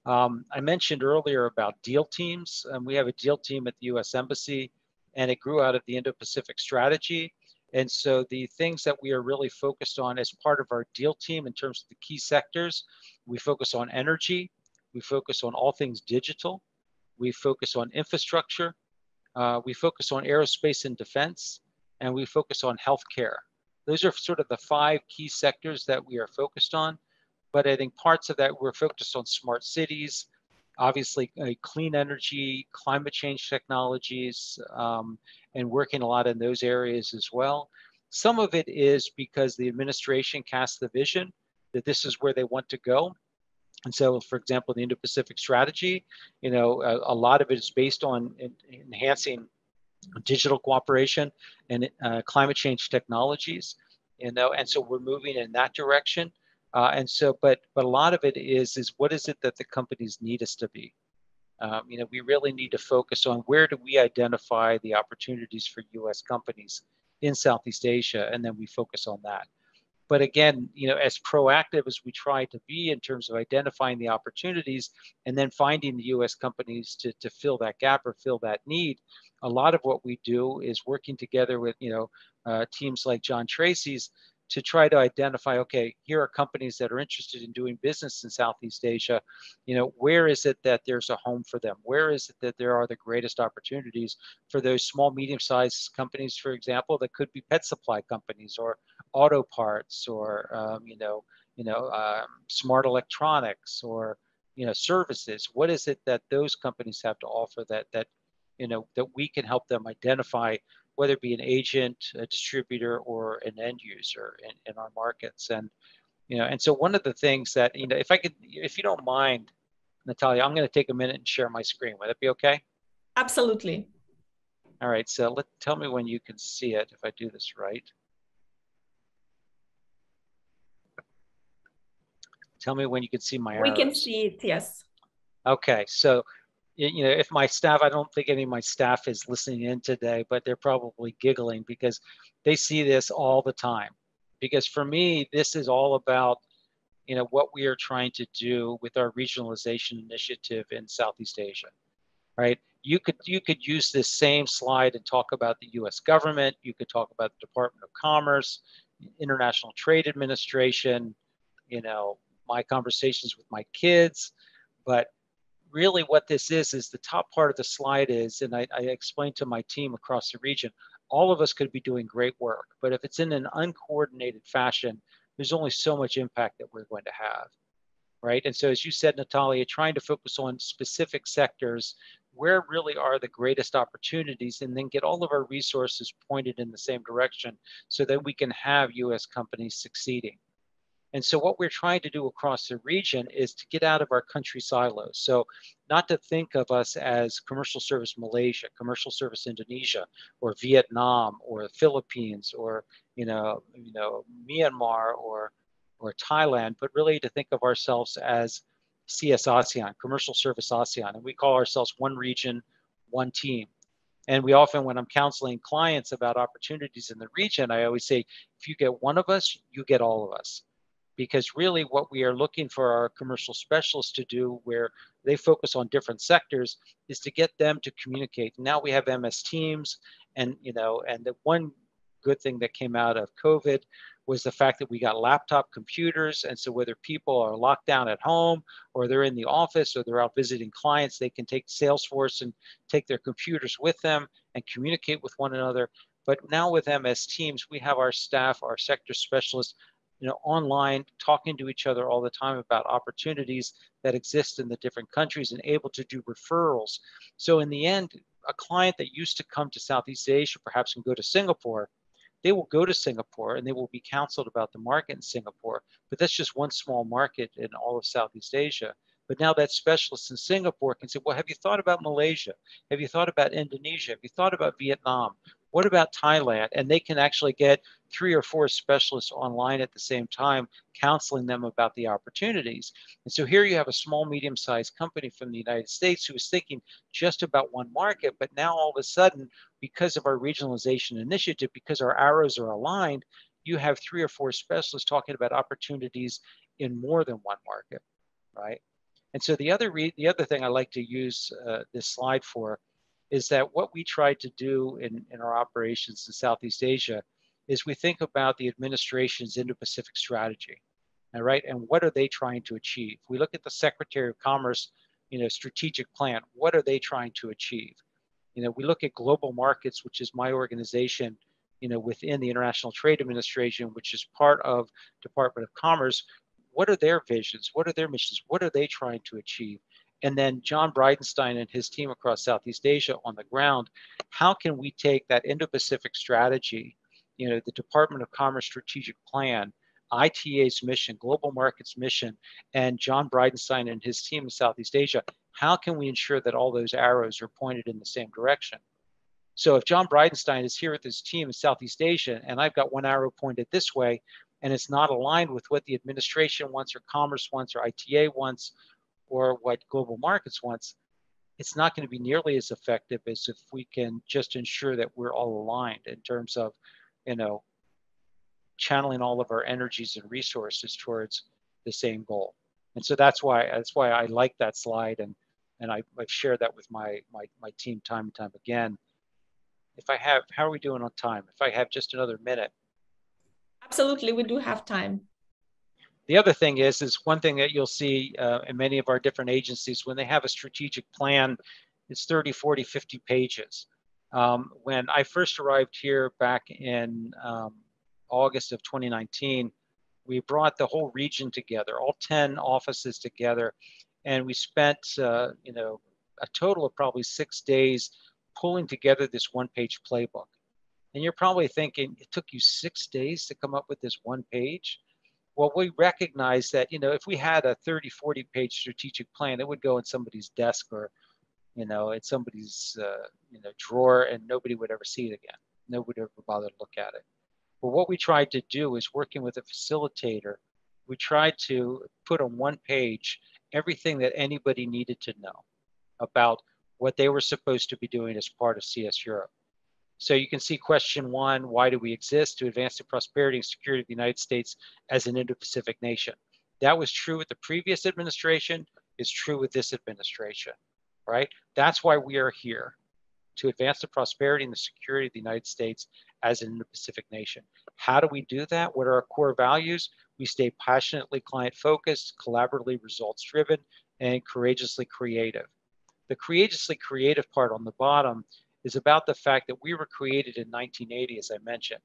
I mentioned earlier about deal teams. We have a deal team at the U.S. Embassy, and it grew out of the Indo-Pacific strategy. And so the things that we are really focused on as part of our deal team in terms of the key sectors, we focus on energy, we focus on all things digital, we focus on infrastructure, we focus on aerospace and defense, and we focus on healthcare. Those are sort of the 5 key sectors that we are focused on. But I think parts of that, we're focused on smart cities, obviously clean energy, climate change technologies, and working a lot in those areas as well. Some of it is because the administration cast the vision that this is where they want to go. And so, for example, the Indo-Pacific strategy, you know, a lot of it is based on enhancing digital cooperation and climate change technologies, you know, and so we're moving in that direction. And so, but a lot of it is what is it that the companies need us to be? You know, we really need to focus on where do we identify the opportunities for U.S. companies in Southeast Asia, and then we focus on that. But again, you know, as proactive as we try to be in terms of identifying the opportunities and then finding the U.S. companies to fill that gap or fill that need, a lot of what we do is working together with, you know, teams like John Tracy's to try to identify, okay, here are companies that are interested in doing business in Southeast Asia. You know, where is it that there's a home for them? Where is it that there are the greatest opportunities for those small, medium-sized companies, for example, that could be pet supply companies or auto parts or, smart electronics or, services. What is it that those companies have to offer that we can help them identify, whether it be an agent, a distributor, or an end user in our markets. And so one of the things that, if you don't mind, Natalia, I'm going to take a minute and share my screen. Would that be okay? Absolutely. All right, so tell me when you can see it, if I do this right. Tell me when you can see my arrows. We can see it, yes. Okay, so if my staff, I don't think any of my staff is listening in today, but they're probably giggling because they see this all the time. Because for me, this is all about what we are trying to do with our regionalization initiative in Southeast Asia, right? You could use this same slide and talk about the U.S. government. You could talk about the Department of Commerce, International Trade Administration, my conversations with my kids. But really what this is the top part of the slide is, and I explained to my team across the region, all of us could be doing great work, but if it's in an uncoordinated fashion, there's only so much impact that we're going to have, right? And so as you said, Natalia, trying to focus on specific sectors where really are the greatest opportunities, and then get all of our resources pointed in the same direction so that we can have US companies succeeding. And so what we're trying to do across the region is to get out of our country silos. So not to think of us as commercial service Malaysia, commercial service Indonesia, or Vietnam, or Philippines, or Myanmar, or Thailand, but really to think of ourselves as CS ASEAN, commercial service ASEAN. And we call ourselves one region, one team. And we often, when I'm counseling clients about opportunities in the region, I always say, if you get one of us, you get all of us. Because really what we are looking for our commercial specialists to do, where they focus on different sectors, is to get them to communicate. Now we have MS Teams, and the one good thing that came out of COVID was the fact that we got laptop computers. And so whether people are locked down at home, or they're in the office, or they're out visiting clients, they can take Salesforce and take their computers with them and communicate with one another. But now with MS Teams, we have our staff, our sector specialists, online, talking to each other all the time about opportunities that exist in the different countries, and able to do referrals. So in the end, a client that used to come to Southeast Asia perhaps can go to Singapore. They will go to Singapore and they will be counseled about the market in Singapore, but that's just one small market in all of Southeast Asia. But now that specialist in Singapore can say, well, have you thought about Malaysia? Have you thought about Indonesia? Have you thought about Vietnam? What about Thailand? And they can actually get 3 or 4 specialists online at the same time, counseling them about the opportunities. And so here you have a small, medium-sized company from the United States who is thinking just about one market, but now all of a sudden, because of our regionalization initiative, because our arrows are aligned, you have 3 or 4 specialists talking about opportunities in more than one market, right? And so the other thing I like to use this slide for is that what we try to do in our operations in Southeast Asia is we think about the administration's Indo-Pacific strategy, all right? And what are they trying to achieve? We look at the Secretary of Commerce, strategic plan. What are they trying to achieve? We look at global markets, which is my organization, within the International Trade Administration, which is part of Department of Commerce. What are their visions? What are their missions? What are they trying to achieve? And then John Breidenstine and his team across Southeast Asia on the ground, how can we take that Indo-Pacific strategy, the Department of Commerce strategic plan, ITA's mission, global markets mission, and John Breidenstine and his team in Southeast Asia, how can we ensure that all those arrows are pointed in the same direction? So if John Breidenstine is here with his team in Southeast Asia, and I've got one arrow pointed this way, and it's not aligned with what the administration wants, or commerce wants, or ITA wants, or what global markets wants, it's not going to be nearly as effective as if we can just ensure that we're all aligned in terms of, channeling all of our energies and resources towards the same goal. And so that's why I like that slide, and I've shared that with my team time and time again. How are we doing on time? If I have just another minute. Absolutely, we do have time. The other thing is one thing that you'll see in many of our different agencies, when they have a strategic plan, it's 30, 40, 50 pages. When I first arrived here back in August of 2019, we brought the whole region together, all 10 offices together, And we spent, you know, a total of probably 6 days pulling together this one-page playbook. And you're probably thinking, it took you 6 days to come up with this one page? Well, we recognize that, you know, if we had a 30, 40-page strategic plan, it would go in somebody's desk or, you know, in somebody's, you know, drawer, and nobody would ever see it again. Nobody would ever bother to look at it. But what we tried to do is, working with a facilitator, we tried to put on one page everything that anybody needed to know about what they were supposed to be doing as part of CS Europe. So you can see question 1, why do we exist? To advance the prosperity and security of the United States as an Indo-Pacific nation. That was true with the previous administration, it's true with this administration, right? That's why we are here, to advance the prosperity and the security of the United States as an Indo-Pacific nation. How do we do that? What are our core values? We stay passionately client-focused, collaboratively results-driven, and courageously creative. The courageously creative part on the bottom is about the fact that we were created in 1980, as I mentioned.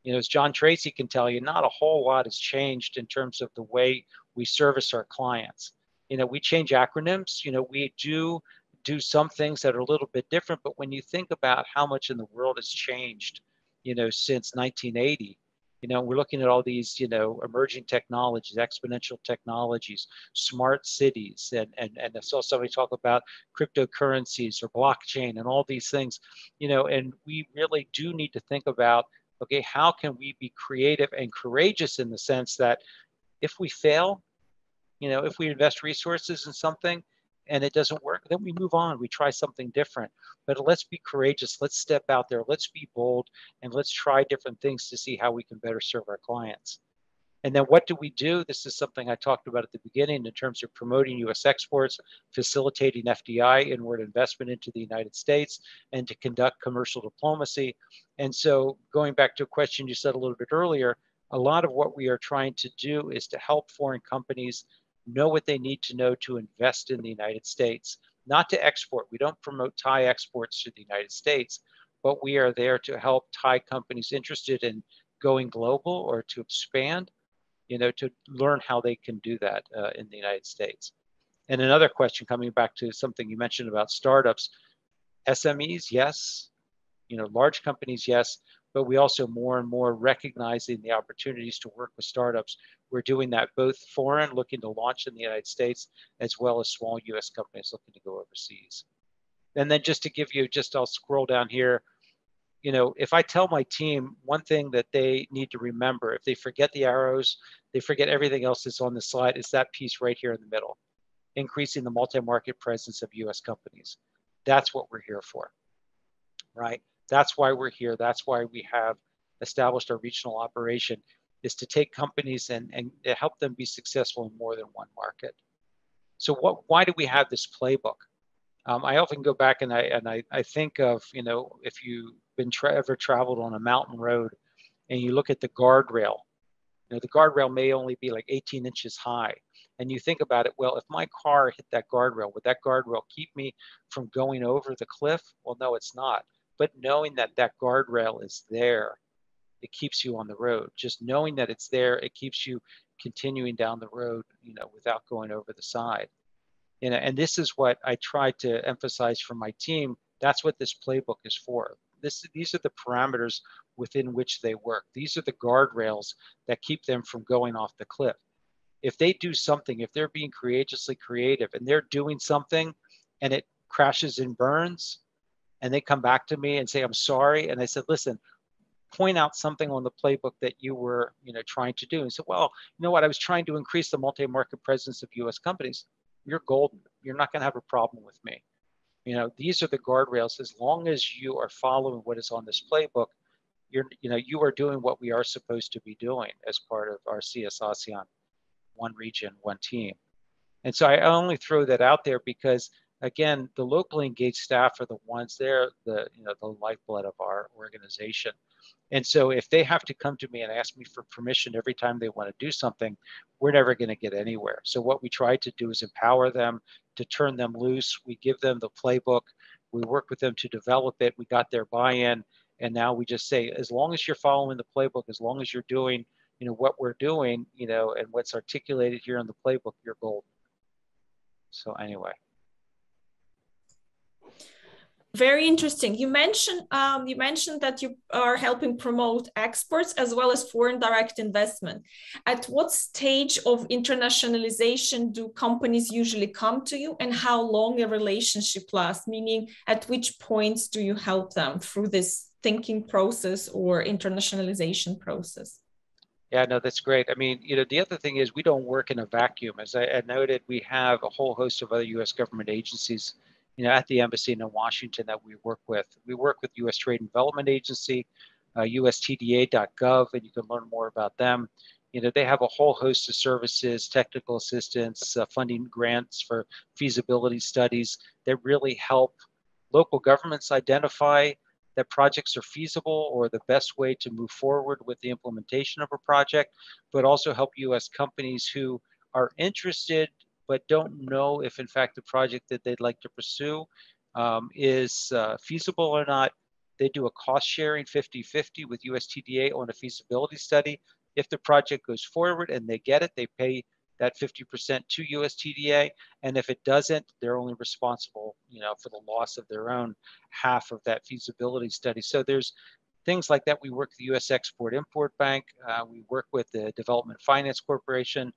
You know, as John Tracy can tell you, not a whole lot has changed in terms of the way we service our clients. You know, we change acronyms. You know, we do some things that are a little bit different, but when you think about how much in the world has changed, you know, since 1980, you know, we're looking at all these, you know, emerging technologies, exponential technologies, smart cities, and I saw somebody talk about cryptocurrencies or blockchain and all these things, you know, and we really do need to think about, okay, how can we be creative and courageous in the sense that if we fail, you know, if we invest resources in something and it doesn't work, then we move on, we try something different. But let's be courageous, let's step out there, let's be bold, and let's try different things to see how we can better serve our clients. And then what do we do? This is something I talked about at the beginning in terms of promoting US exports, facilitating FDI, inward investment into the United States, and to conduct commercial diplomacy. And so going back to a question you said a little bit earlier, a lot of what we are trying to do is to help foreign companies know what they need to know to invest in the United States, not to export. We don't promote Thai exports to the United States, but we are there to help Thai companies interested in going global or to expand, you know, to learn how they can do that in the United States. And another question, coming back to something you mentioned about startups, SMEs, yes, you know, large companies, yes, but we also more and more recognizing the opportunities to work with startups. We're doing that both foreign, looking to launch in the United States, as well as small US companies looking to go overseas. And then just to give you, I'll scroll down here. You know, if I tell my team one thing that they need to remember, if they forget the arrows, they forget everything else that's on the slide, it's that piece right here in the middle, increasing the multi-market presence of US companies. That's what we're here for, right? That's why we're here. That's why we have established our regional operation, is to take companies and help them be successful in more than one market. So why do we have this playbook? I often go back and I think of, you know, if you've been ever traveled on a mountain road and you look at the guardrail, you know, the guardrail may only be like 18 inches high. And you think about it, well, if my car hit that guardrail, would that guardrail keep me from going over the cliff? Well, no, it's not. But knowing that that guardrail is there, it keeps you on the road. Just knowing that it's there, it keeps you continuing down the road, you know, without going over the side. You know, and this is what I try to emphasize for my team. That's what this playbook is for. These are the parameters within which they work. These are the guardrails that keep them from going off the cliff. If they do something, if they're being courageously creative and they're doing something and it crashes and burns, and they come back to me and say, I'm sorry. And I said, listen, point out something on the playbook that you were, you know, trying to do. And said, well, you know what, I was trying to increase the multi-market presence of US companies. You're golden. You're not going to have a problem with me. You know, these are the guardrails. As long as you are following what is on this playbook, you are doing what we are supposed to be doing as part of our CS ASEAN, one region, one team. And so I only throw that out there because, again, the locally engaged staff are the ones there, the lifeblood of our organization. And so if they have to come to me and ask me for permission every time they want to do something, we're never going to get anywhere. So what we try to do is empower them, to turn them loose. We give them the playbook. We work with them to develop it. We got their buy-in. And now we just say, as long as you're following the playbook, as long as you're doing, you know, what we're doing, you know, and what's articulated here in the playbook, you're golden. So anyway. Very interesting. You mentioned that you are helping promote exports as well as foreign direct investment. At what stage of internationalization do companies usually come to you, and how long a relationship lasts? Meaning, at which points do you help them through this thinking process or internationalization process? Yeah, no, that's great. I mean, the other thing is we don't work in a vacuum. As I noted, we have a whole host of other U.S. government agencies, at the embassy in Washington that we work with. We work with U.S. Trade and Development Agency, USTDA.gov, and you can learn more about them. They have a whole host of services, technical assistance, funding grants for feasibility studies that really help local governments identify that projects are feasible or the best way to move forward with the implementation of a project, but also help U.S. companies who are interested but don't know if in fact the project that they'd like to pursue is feasible or not. They do a cost sharing 50-50 with USTDA on a feasibility study. If the project goes forward and they get it, they pay that 50% to USTDA. And if it doesn't, they're only responsible, for the loss of their own half of that feasibility study. So there's things like that. We work with the U.S. Export-Import Bank. We work with the Development Finance Corporation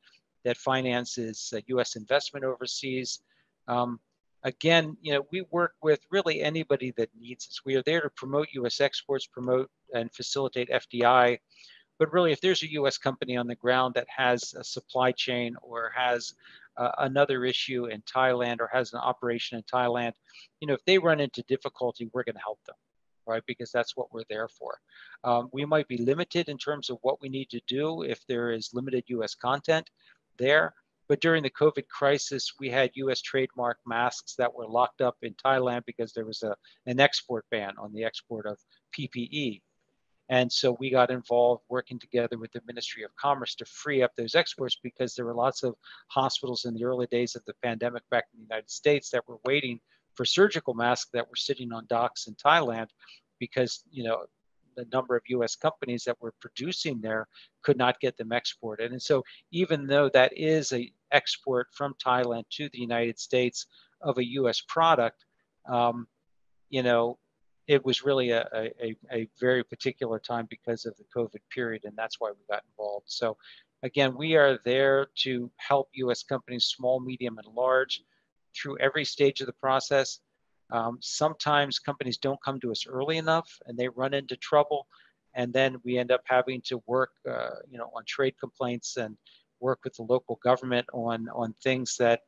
that finances U.S. investment overseas. Again, we work with really anybody that needs us. We are there to promote U.S. exports, promote and facilitate FDI. But really, if there's a U.S. company on the ground that has a supply chain or has another issue in Thailand or has an operation in Thailand, if they run into difficulty, we're going to help them, right? Because that's what we're there for. We might be limited in terms of what we need to do if there is limited U.S. content there. But during the COVID crisis, we had U.S. trademark masks that were locked up in Thailand because there was an export ban on the export of PPE. And so we got involved working together with the Ministry of Commerce to free up those exports because there were lots of hospitals in the early days of the pandemic back in the United States that were waiting for surgical masks that were sitting on docks in Thailand because, the number of U.S. companies that were producing there could not get them exported. And so even though that is an export from Thailand to the United States of a U.S. product, it was really a very particular time because of the COVID period, and that's why we got involved. So again, we are there to help U.S. companies, small, medium, and large, through every stage of the process. Sometimes companies don't come to us early enough and they run into trouble, and then we end up having to work on trade complaints and work with the local government on things that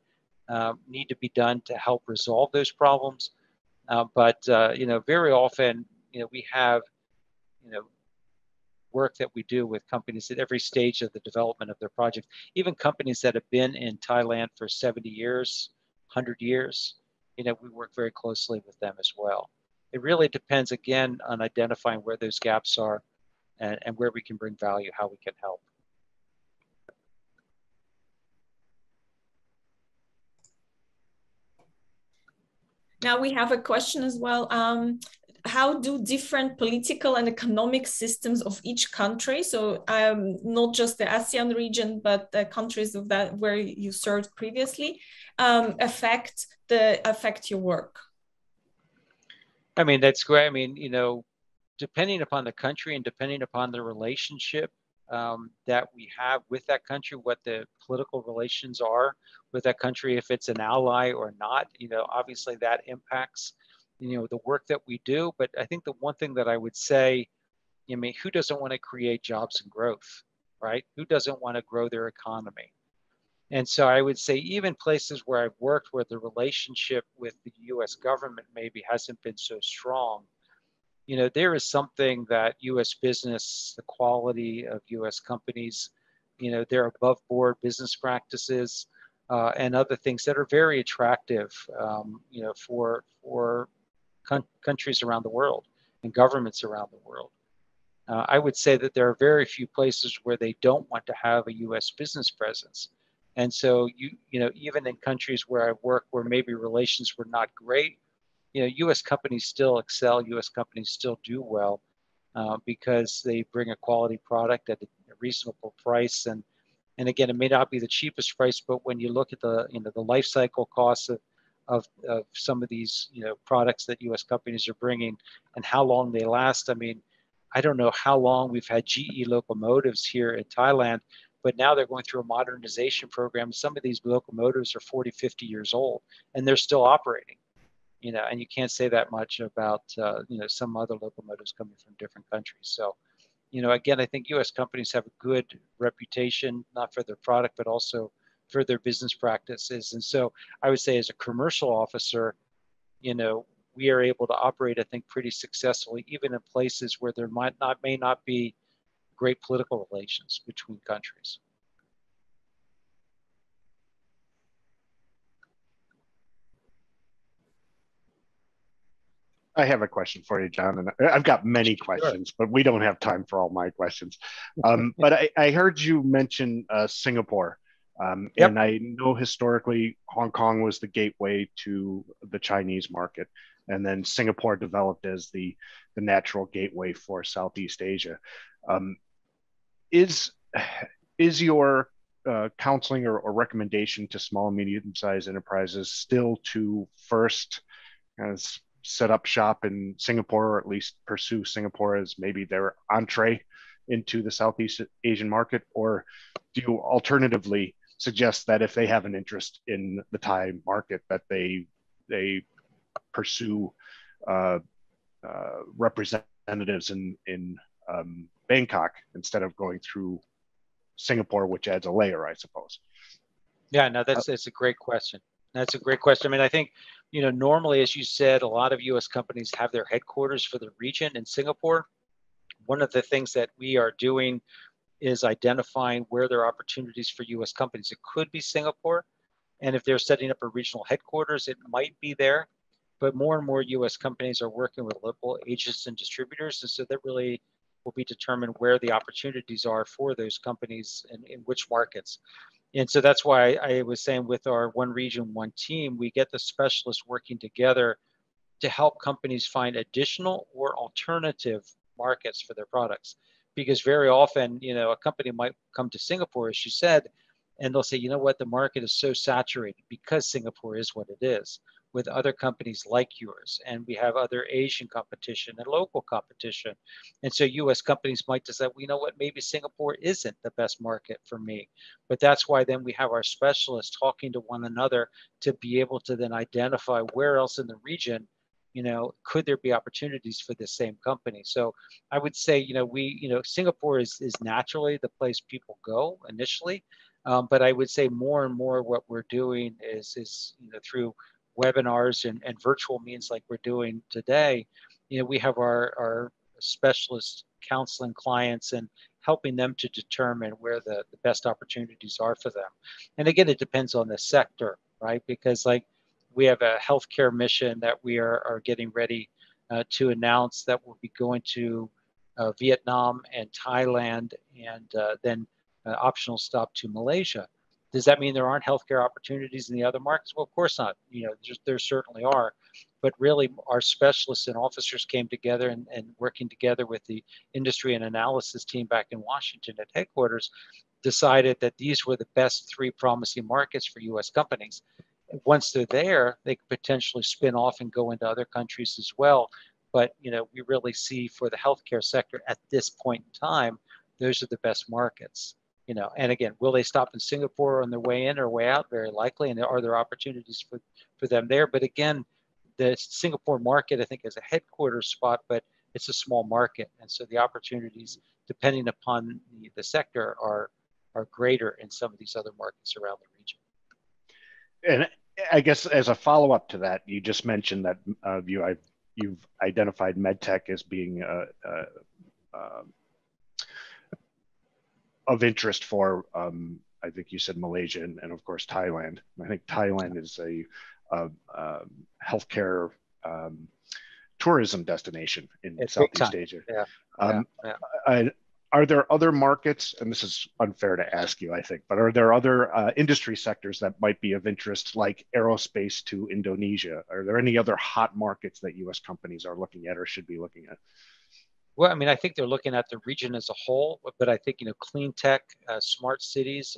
need to be done to help resolve those problems. But very often, we have, work that we do with companies at every stage of the development of their project, even companies that have been in Thailand for 70 years, 100 years, we work very closely with them as well. It really depends, again, on identifying where those gaps are and where we can bring value, how we can help. Now we have a question as well. How do different political and economic systems of each country, so not just the ASEAN region, but the countries of that where you served previously, affect your work? I mean, that's great. I mean, depending upon the country and depending upon the relationship that we have with that country, what the political relations are with that country, if it's an ally or not, obviously that impacts, the work that we do. But I think the one thing that I would say, who doesn't want to create jobs and growth, right? Who doesn't want to grow their economy? And so I would say even places where I've worked where the relationship with the US government maybe hasn't been so strong, there is something that U.S. business, the quality of U.S. companies, their above board business practices and other things that are very attractive, for countries around the world and governments around the world. I would say that there are very few places where they don't want to have a U.S. business presence. And so, even in countries where I've worked where maybe relations were not great, U.S. companies still excel. U.S. companies still do well because they bring a quality product at a reasonable price, and And again, it may not be the cheapest price, but when you look at the the life cycle costs of some of these products that U.S. companies are bringing and how long they last. I mean, I don't know how long we've had GE locomotives here in Thailand, but now they're going through a modernization program. Some of these locomotives are 40, 50 years old, and they're still operating. And you can't say that much about some other locomotives coming from different countries. So, again, I think U.S. companies have a good reputation, not for their product, but also for their business practices. And so I would say as a commercial officer, we are able to operate, I think, pretty successfully, even in places where there may not be great political relations between countries. I have a question for you, John, and I've got many questions, Sure. but we don't have time for all my questions. But I heard you mention Singapore, Yep. and I know historically Hong Kong was the gateway to the Chinese market, and then Singapore developed as the natural gateway for Southeast Asia. Is your counseling or recommendation to small and medium-sized enterprises still to first set up shop in Singapore, or at least pursue Singapore as maybe their entree into the Southeast Asian market? Or do you alternatively suggest that if they have an interest in the Thai market, that they pursue representatives in Bangkok instead of going through Singapore, which adds a layer, I suppose? Yeah, no, that's a great question. That's a great question. I mean, I think, normally, as you said, a lot of U.S. companies have their headquarters for the region in Singapore. One of the things that we are doing is identifying where there are opportunities for U.S. companies. It could be Singapore, and if they're setting up a regional headquarters, it might be there. But more and more U.S. companies are working with local agents and distributors, and so that really will be determined where the opportunities are for those companies and in which markets. And so that's why I was saying with our one region, one team, we get the specialists working together to help companies find additional or alternative markets for their products. Because very often, a company might come to Singapore, as you said, and they'll say, you know what, the market is so saturated because Singapore is what it is, with other companies like yours. And we have other Asian competition and local competition. And so US companies might decide, well, you know what, maybe Singapore isn't the best market for me. But that's why then we have our specialists talking to one another to be able to then identify where else in the region, could there be opportunities for the same company? So I would say, Singapore is naturally the place people go initially. But I would say more and more what we're doing is through webinars and virtual means like we're doing today, we have our specialists counseling clients and helping them to determine where the best opportunities are for them. And again, it depends on the sector, right? Because we have a healthcare mission that we are getting ready to announce that will be going to Vietnam and Thailand and then optional stop to Malaysia. Does that mean there aren't healthcare opportunities in the other markets? Well, of course not. There certainly are. But really, our specialists and officers came together and working together with the industry and analysis team back in Washington at headquarters, decided that these were the best 3 promising markets for U.S. companies. Once they're there, they could potentially spin off and go into other countries as well. But, we really see for the healthcare sector at this point in time, those are the best markets. And again, will they stop in Singapore on their way in or way out? Very likely. And are there opportunities for them there? But again, the Singapore market, I think, is a headquarters spot, but it's a small market. And so the opportunities, depending upon the sector, are greater in some of these other markets around the region. And I guess as a follow-up to that, you just mentioned that you've identified medtech as being of interest for, I think you said Malaysia and of course Thailand. I think Thailand is a healthcare tourism destination in Southeast Asia. Yeah. Are there other markets, and this is unfair to ask you, I think, but are there other industry sectors that might be of interest, like aerospace to Indonesia? Are there any other hot markets that U.S. companies are looking at or should be looking at? Well, I mean, I think they're looking at the region as a whole, but I think, clean tech, smart cities,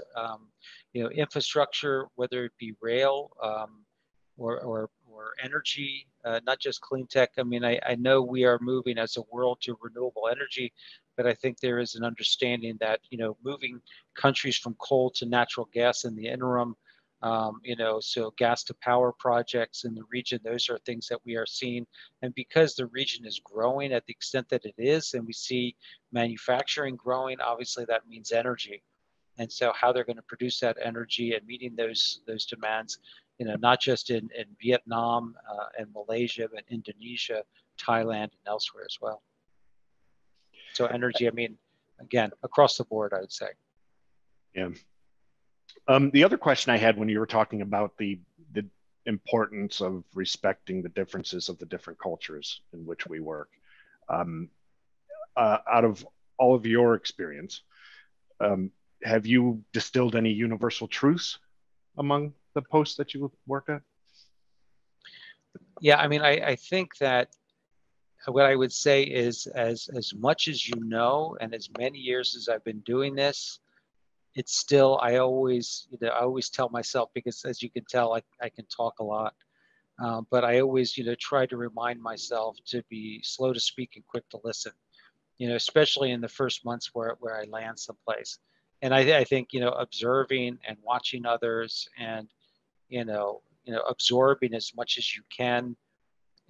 infrastructure, whether it be rail or energy, not just clean tech. I mean, I know we are moving as a world to renewable energy, but I think there is an understanding that, moving countries from coal to natural gas in the interim, so gas to power projects in the region, those are things that we are seeing. And because the region is growing at the extent that it is, and we see manufacturing growing, obviously that means energy. And so how they're going to produce that energy and meeting those demands, not just in Vietnam and Malaysia, but Indonesia, Thailand, and elsewhere as well. So energy, I mean, again, across the board, I would say. Yeah. The other question I had when you were talking about the importance of respecting the differences of the different cultures in which we work, out of all of your experience, have you distilled any universal truths among the posts that you worked at? Yeah, I mean, I think that what I would say is as much as you know, and as many years as I've been doing this, it's still, I always tell myself, because as you can tell, I can talk a lot, but I always, try to remind myself to be slow to speak and quick to listen, especially in the first months where I land someplace. And I think, observing and watching others and, absorbing as much as you can.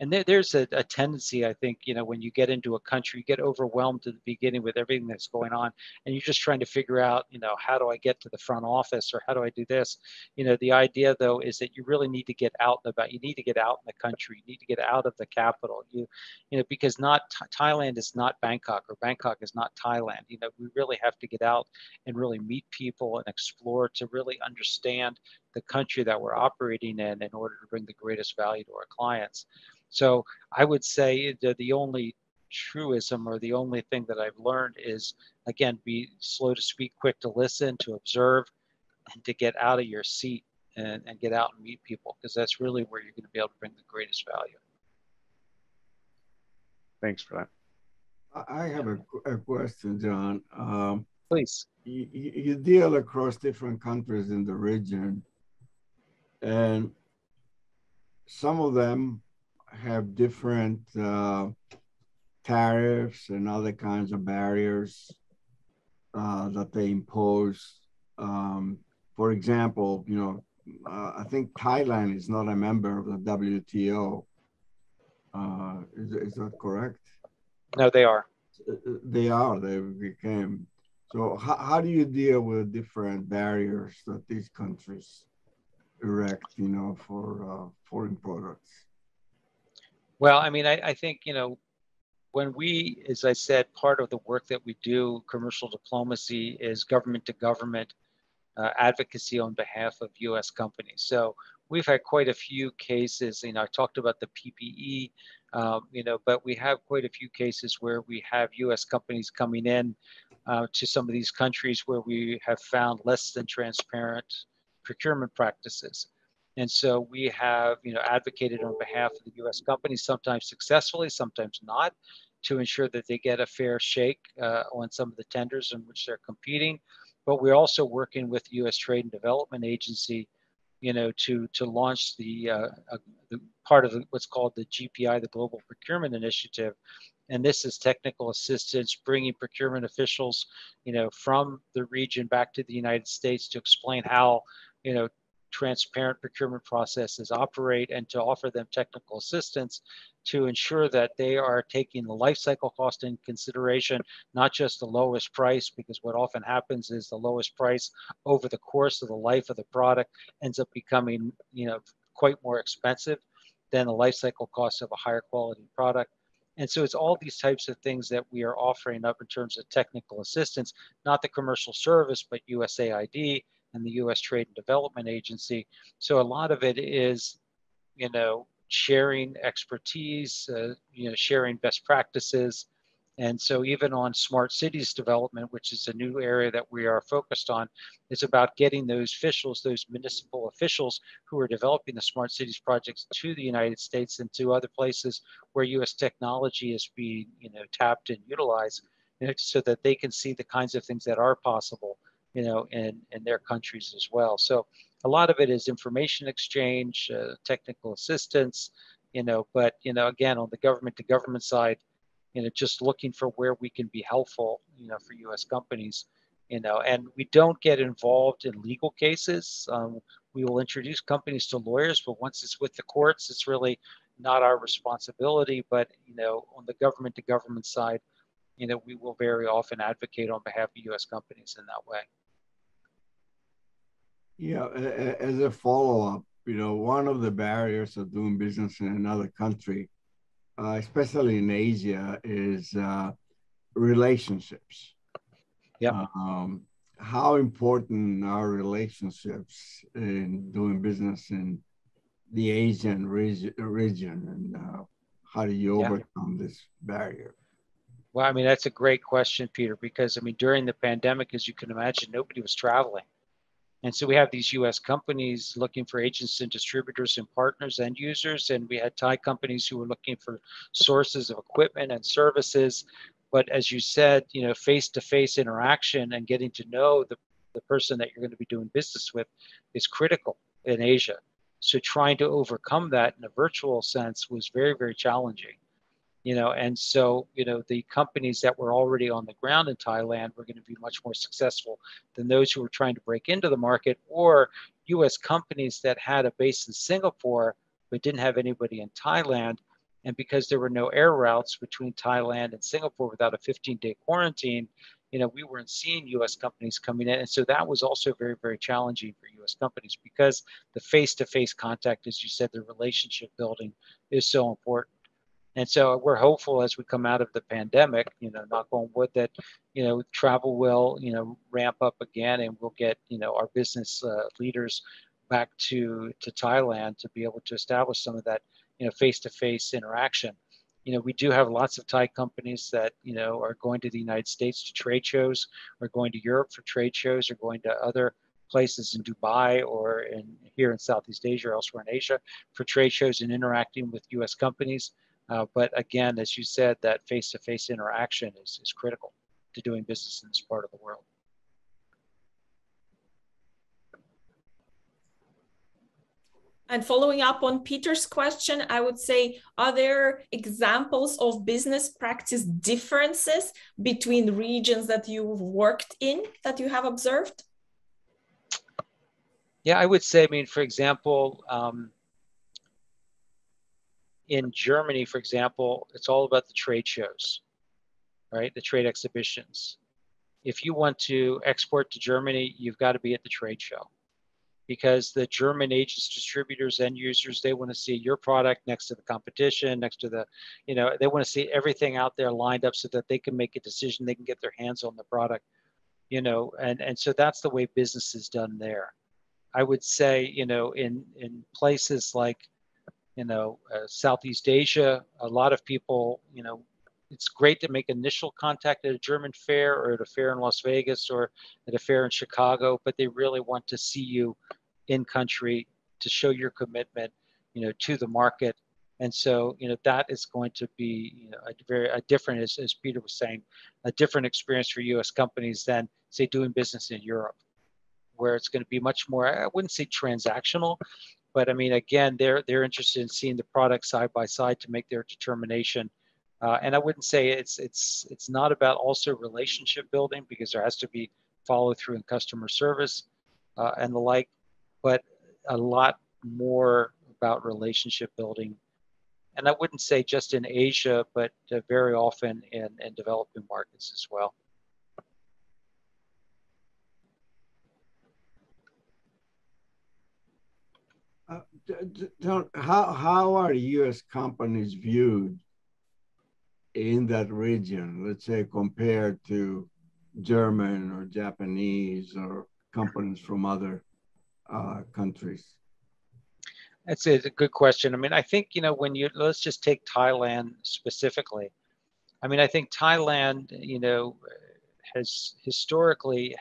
And there's a tendency, I think, when you get into a country, you get overwhelmed at the beginning with everything that's going on, and you're just trying to figure out, how do I get to the front office, or how do I do this? The idea, though, is that you really need to get out and about. You need to get out in the country. You need to get out of the capital. Because Thailand is not Bangkok, or Bangkok is not Thailand. We really have to get out and really meet people and explore to really understand the country that we're operating in order to bring the greatest value to our clients. So I would say that the only truism, or the only thing that I've learned, is, again, be slow to speak, quick to listen, to observe, and to get out of your seat and get out and meet people, because that's really where you're going to be able to bring the greatest value. Thanks for that. I have a question, John. Please. You deal across different countries in the region, and some of them have different tariffs and other kinds of barriers that they impose. For example, I think Thailand is not a member of the WTO. Is that correct? No, they are. They are. They became. So how do you deal with different barriers that these countries erect, for foreign products? Well, I mean, I think, when we, as I said, part of the work that we do, commercial diplomacy, is government to government advocacy on behalf of U.S. companies. So we've had quite a few cases. I talked about the PPE, but we have quite a few cases where we have U.S. companies coming in to some of these countries where we have found less than transparent procurement practices. And so we have, advocated on behalf of the U.S. companies, sometimes successfully, sometimes not, to ensure that they get a fair shake on some of the tenders in which they're competing. But we're also working with the U.S. Trade and Development Agency, to launch the part of what's called the GPI, the Global Procurement Initiative. And this is technical assistance, bringing procurement officials, from the region back to the United States to explain how, transparent procurement processes operate, and to offer them technical assistance to ensure that they are taking the life cycle cost in consideration, not just the lowest price, because what often happens is the lowest price over the course of the life of the product ends up becoming, quite more expensive than the life cycle cost of a higher quality product. And so it's all these types of things that we are offering up in terms of technical assistance, not the commercial service, but USAID and the U.S. Trade and Development Agency. So a lot of it is, sharing expertise, sharing best practices, And so even on smart cities development, which is a new area that we are focused on, it's about getting those officials, those municipal officials who are developing the smart cities projects to the United States and to other places where US technology is being, tapped and utilized, so that they can see the kinds of things that are possible, in their countries as well. So a lot of it is information exchange, technical assistance, but, again, on the government to government side, just looking for where we can be helpful, for US companies, and we don't get involved in legal cases. We will introduce companies to lawyers, but once it's with the courts, it's really not our responsibility. But, on the government to government side, we will very often advocate on behalf of US companies in that way. Yeah, as a follow-up, one of the barriers of doing business in another country, especially in Asia, is relationships. Yeah. How important are relationships in doing business in the Asian region, and how do you overcome this barrier? Well, I mean, that's a great question, Peter, because, during the pandemic, as you can imagine, nobody was traveling. And so we have these US companies looking for agents and distributors and partners and users. And we had Thai companies who were looking for sources of equipment and services. But as you said, face-to-face interaction and getting to know the person that you're going to be doing business with is critical in Asia. So trying to overcome that in a virtual sense was very, very challenging. And so, the companies that were already on the ground in Thailand were going to be much more successful than those who were trying to break into the market, or US companies that had a base in Singapore but didn't have anybody in Thailand. And because there were no air routes between Thailand and Singapore without a 15-day quarantine, we weren't seeing US companies coming in. And so that was also very, very challenging for US companies, because the face-to-face contact, as you said, the relationship building is so important. And so we're hopeful as we come out of the pandemic, knock on wood, that, travel will, ramp up again, and we'll get, our business leaders back to Thailand to be able to establish some of that, face-to-face interaction. We do have lots of Thai companies that, are going to the United States to trade shows, or going to Europe for trade shows, or going to other places in Dubai or here in Southeast Asia or elsewhere in Asia for trade shows and interacting with US companies. But again, as you said, that face-to-face interaction is critical to doing business in this part of the world. And following up on Peter's question, I would say, are there examples of business practice differences between regions that you've worked in that you have observed? Yeah, I would say, for example, in Germany, for example, it's all about the trade shows, right? The trade exhibitions. If you want to export to Germany, you've got to be at the trade show, because the German agents, distributors, end users, they want to see your product next to the competition, next to the, they want to see everything out there lined up so that they can make a decision, they can get their hands on the product, and so that's the way business is done there. I would say, in places like, Southeast Asia, a lot of people, it's great to make initial contact at a German fair or at a fair in Las Vegas or at a fair in Chicago, but they really want to see you in country to show your commitment, to the market. And so, that is going to be, a different, as Peter was saying, a different experience for US companies than, say, doing business in Europe, where it's going to be much more, I wouldn't say transactional, but again, they're interested in seeing the product side by side to make their determination. And I wouldn't say it's not about also relationship building, because there has to be follow through in customer service and the like, but a lot more about relationship building. And I wouldn't say just in Asia, but very often in developing markets as well. How are U.S. companies viewed in that region, let's say, compared to German or Japanese or companies from other countries? That's a good question. I think, when let's just take Thailand specifically. I mean, I think Thailand, has historically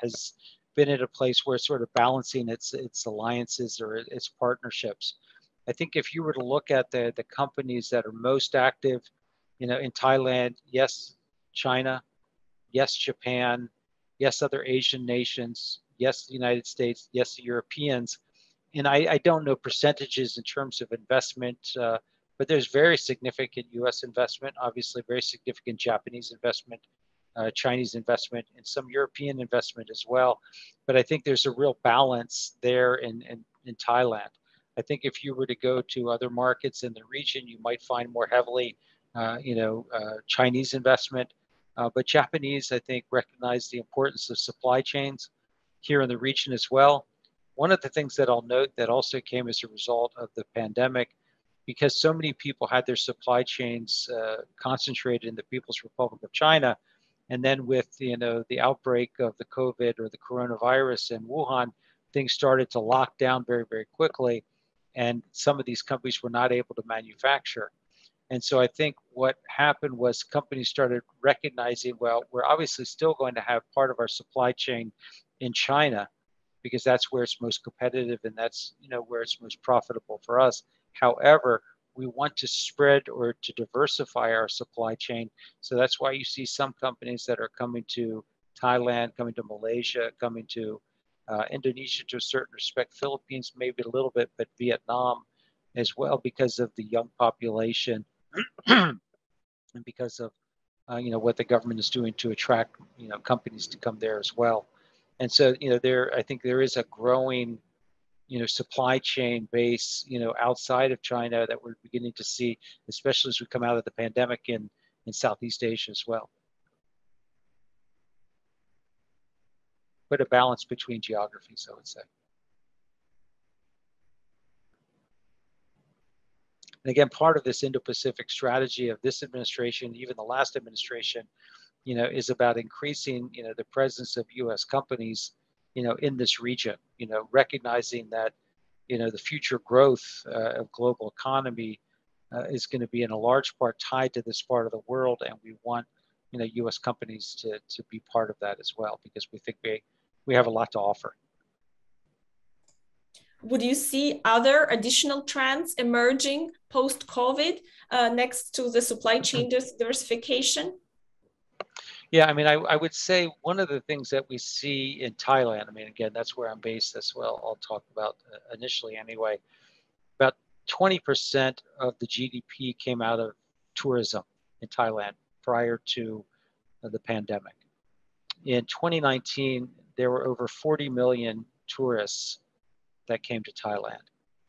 been at a place where it's sort of balancing its alliances or its partnerships. I think if you were to look at the companies that are most active, in Thailand, yes, China, yes, Japan, yes, other Asian nations, yes, the United States, yes, the Europeans. And I don't know percentages in terms of investment, but there's very significant US investment, obviously very significant Japanese investment, Chinese investment, and some European investment as well. But I think there's a real balance there in Thailand. I think if you were to go to other markets in the region, you might find more heavily, Chinese investment. But Japanese, I think, recognize the importance of supply chains here in the region as well. One of the things that I'll note that also came as a result of the pandemic, because so many people had their supply chains concentrated in the People's Republic of China, and then with the outbreak of the COVID or the coronavirus in Wuhan, things started to lock down very, very quickly, and some of these companies were not able to manufacture. And so I think what happened was companies started recognizing, well, we're obviously still going to have part of our supply chain in China, because that's where it's most competitive and that's where it's most profitable for us. However, we want to spread or to diversify our supply chain. So that's why you see some companies that are coming to Thailand, coming to Malaysia, coming to Indonesia to a certain respect, Philippines maybe a little bit, but Vietnam as well, because of the young population and because of what the government is doing to attract companies to come there as well. And so I think there is a growing supply chain base outside of China that we're beginning to see, especially as we come out of the pandemic in Southeast Asia as well. But a balance between geographies, I would say. And again, part of this Indo-Pacific strategy of this administration, even the last administration, is about increasing, the presence of U.S. companies, in this region, recognizing that, the future growth of global economy is going to be in a large part tied to this part of the world. And we want, U.S. companies to be part of that as well, because we think we have a lot to offer. Would you see other additional trends emerging post-COVID next to the supply chain diversification? Yeah, I mean, I would say one of the things that we see in Thailand, I mean, again, that's where I'm based, that's what I'll talk about initially anyway. About 20% of the GDP came out of tourism in Thailand prior to the pandemic. In 2019, there were over 40 million tourists that came to Thailand.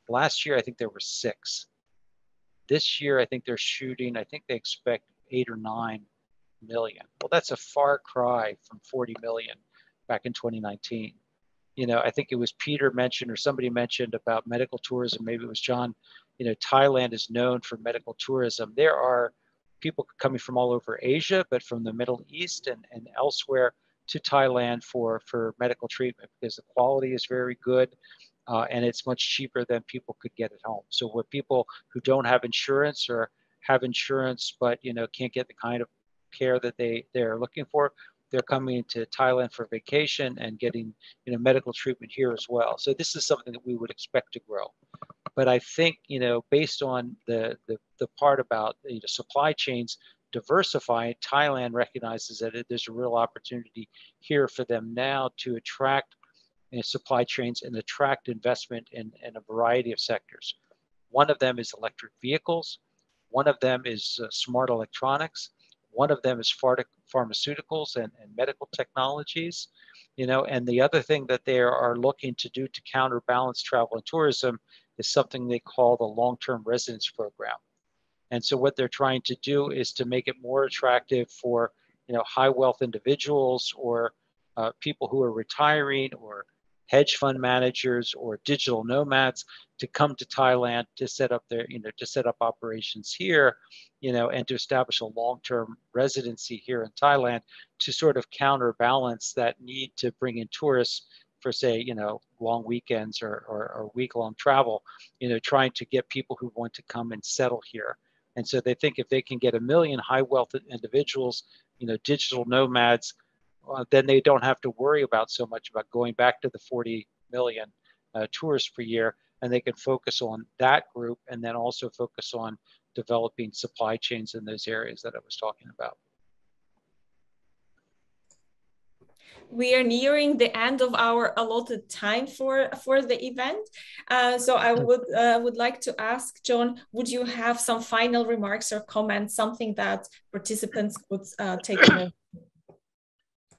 Last year, I think there were 6. This year, I think they're shooting, I think they expect 8 or 9 million. Well, that's a far cry from 40 million back in 2019. I think it was Peter mentioned or somebody mentioned about medical tourism. Maybe it was John. Thailand is known for medical tourism. There are people coming from all over Asia, but from the Middle East and elsewhere to Thailand for medical treatment, because the quality is very good and it's much cheaper than people could get at home. So with people who don't have insurance or have insurance but can't get the kind of care that they're looking for, they're coming to Thailand for vacation and getting medical treatment here as well. So this is something that we would expect to grow. But I think based on the part about supply chains diversifying, Thailand recognizes that there's a real opportunity here for them now to attract supply chains and attract investment in a variety of sectors. One of them is electric vehicles. One of them is smart electronics. One of them is pharmaceuticals and medical technologies, and the other thing that they are looking to do to counterbalance travel and tourism is something they call the long-term residence program. And so what they're trying to do is to make it more attractive for, high wealth individuals or people who are retiring or hedge fund managers or digital nomads to come to Thailand to set up to set up operations here, and to establish a long-term residency here in Thailand to sort of counterbalance that need to bring in tourists for, say, long weekends or week-long travel, trying to get people who want to come and settle here And so they think if they can get 1 million high wealth individuals, digital nomads, then they don't have to worry about so much about going back to the 40 million tourists per year, and they can focus on that group and then also focus on developing supply chains in those areas that I was talking about. We are nearing the end of our allotted time for the event. So I would like to ask John, would you have some final remarks or comments, something that participants could take away?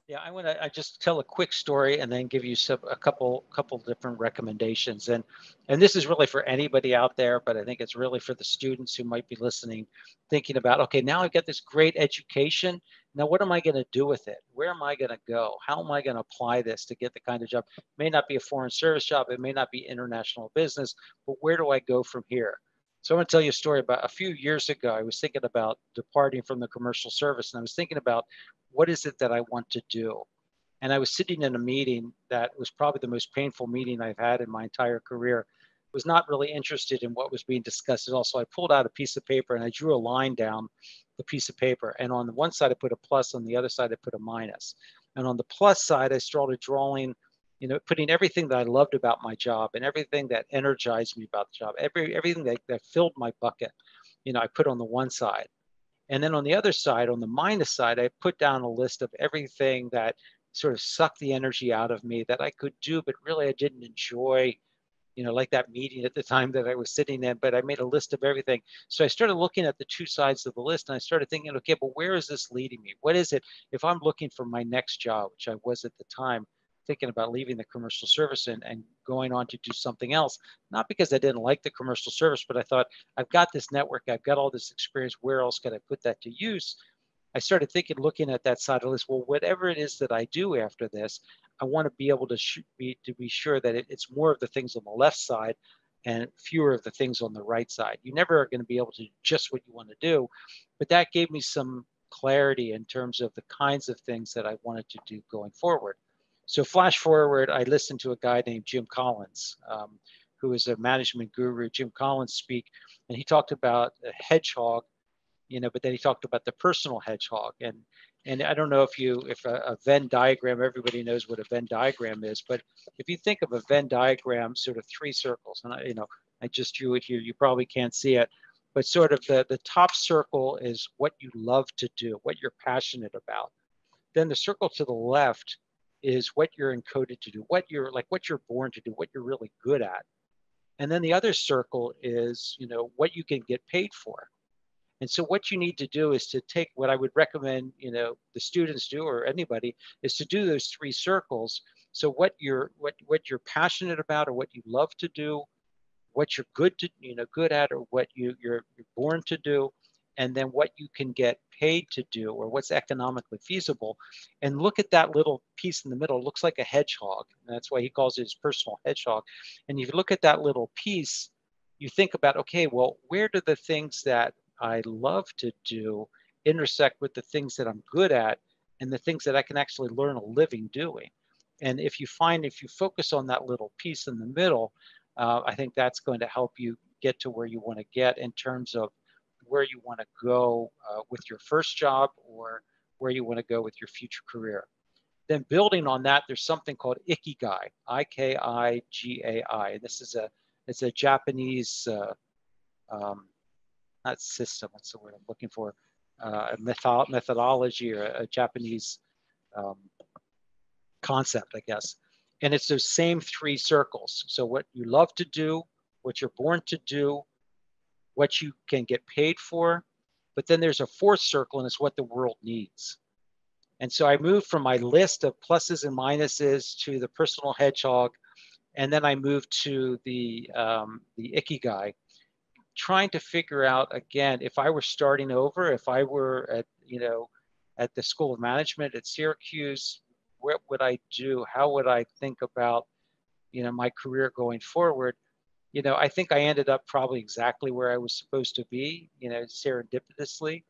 Yeah, I want to just tell a quick story and then give you a couple different recommendations. And this is really for anybody out there, but I think it's really for the students who might be listening, thinking about, okay, now I've got this great education. Now, what am I going to do with it? Where am I going to go? How am I going to apply this to get the kind of job? It may not be a foreign service job. It may not be international business, but where do I go from here? So I'm going to tell you a story about a few years ago. I was thinking about departing from the commercial service, and I was thinking about what is it that I want to do? And I was sitting in a meeting that was probably the most painful meeting I've had in my entire career. Was not really interested in what was being discussed at all. So I pulled out a piece of paper and I drew a line down the piece of paper. And on the one side, I put a plus, on the other side, I put a minus. And on the plus side, I started drawing, putting everything that I loved about my job and everything that energized me about the job, everything that filled my bucket, I put on the one side. And then on the other side, on the minus side, I put down a list of everything that sort of sucked the energy out of me that I could do, but really I didn't enjoy, like that meeting at the time that I was sitting in, but I made a list of everything. So I started looking at the two sides of the list and I started thinking, okay, but where is this leading me? What is it? If I'm looking for my next job, which I was at the time, thinking about leaving the commercial service and going on to do something else, not because I didn't like the commercial service, but I thought, I've got this network, I've got all this experience, where else could I put that to use? I started thinking, looking at that side of the list, well, whatever it is that I do after this, I want to be able to be sure that it's more of the things on the left side and fewer of the things on the right side. You never are going to be able to do just what you want to do, but that gave me some clarity in terms of the kinds of things that I wanted to do going forward. So flash forward, I listened to a guy named Jim Collins, who is a management guru. Jim Collins speak, and he talked about a hedgehog, but then he talked about the personal hedgehog. And I don't know if a Venn diagram, everybody knows what a Venn diagram is, but if you think of a Venn diagram, sort of three circles, and I just drew it here, you probably can't see it, but sort of the top circle is what you love to do, what you're passionate about. Then the circle to the left is what you're encoded to do, what you're born to do, what you're really good at. And then the other circle is, what you can get paid for. And so what you need to do is to take what I would recommend, the students do, or anybody, is to do those three circles. So what you're passionate about, or what you love to do, what you're good at, or what you're born to do, and then what you can get paid to do, or what's economically feasible. And look at that little piece in the middle. It looks like a hedgehog. And that's why he calls it his personal hedgehog. And if you look at that little piece, you think about, okay, well, where do the things that I love to do intersect with the things that I'm good at and the things that I can actually learn a living doing? And if you focus on that little piece in the middle, I think that's going to help you get to where you want to get in terms of where you want to go with your first job, or where you want to go with your future career. Then building on that, there's something called Ikigai, Ikigai. It's a Japanese, not system, that's the word I'm looking for, a methodology, or a Japanese concept, I guess. And it's those same three circles. So what you love to do, what you're born to do, what you can get paid for, but then there's a fourth circle, and it's what the world needs. And so I moved from my list of pluses and minuses to the personal hedgehog, and then I moved to the Ikigai, trying to figure out, again, if I were starting over, if I were at the School of Management at Syracuse, what would I do? How would I think about, my career going forward? I think I ended up probably exactly where I was supposed to be, serendipitously.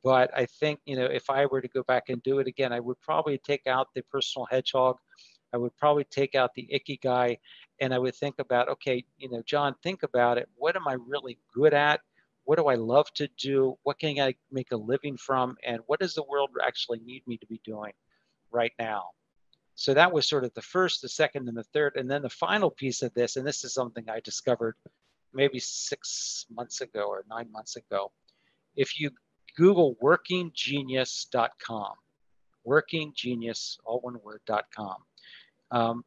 But I think, if I were to go back and do it again, I would probably take out the personal hedgehog. I would probably take out the Ikigai, and I would think about, okay, John, think about it. What am I really good at? what do I love to do? What can I make a living from? And what does the world actually need me to be doing right now? So that was sort of the first, the second, and the third. And then the final piece of this, and this is something I discovered maybe 6 months ago or 9 months ago. If you Google workinggenius.com, workinggenius, all one word, .com.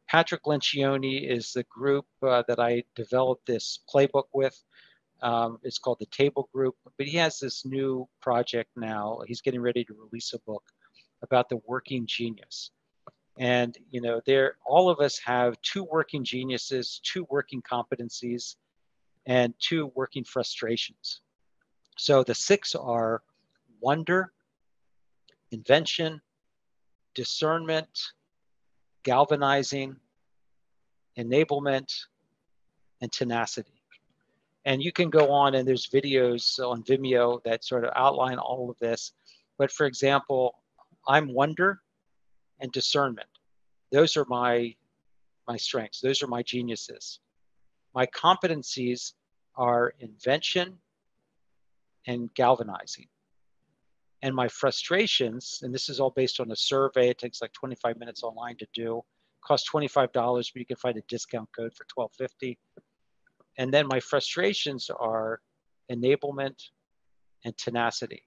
Patrick Lencioni is the group that I developed this playbook with. It's called the Table Group, but he has this new project now. He's getting ready to release a book about the working genius. And, you know, all of us have 2 working geniuses, 2 working competencies, and 2 working frustrations. So the 6 are wonder, invention, discernment, galvanizing, enablement, and tenacity. And you can go on, and there's videos on Vimeo that sort of outline all of this. But for example, I'm wonder and discernment. Those are my strengths. Those are my geniuses. My competencies are invention and galvanizing. And my frustrations, and this is all based on a survey, it takes like 25 minutes online to do, costs $25, but you can find a discount code for $12.50. And then my frustrations are enablement and tenacity.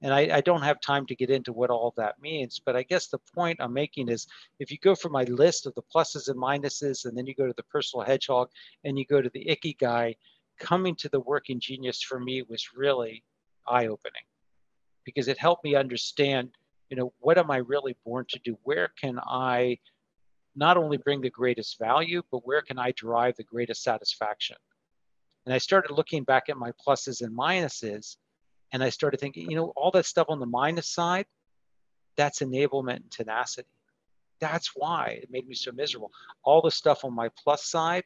And I don't have time to get into what all of that means, but I guess the point I'm making is if you go from my list of the pluses and minuses, and then you go to the personal hedgehog, and you go to the ikigai, coming to the working genius for me was really eye-opening, because it helped me understand, you know, what am I really born to do? Where can I not only bring the greatest value, but where can I derive the greatest satisfaction? And I started looking back at my pluses and minuses, and I started thinking, you know, all that stuff on the minus side, that's enablement and tenacity. That's why it made me so miserable. All the stuff on my plus side,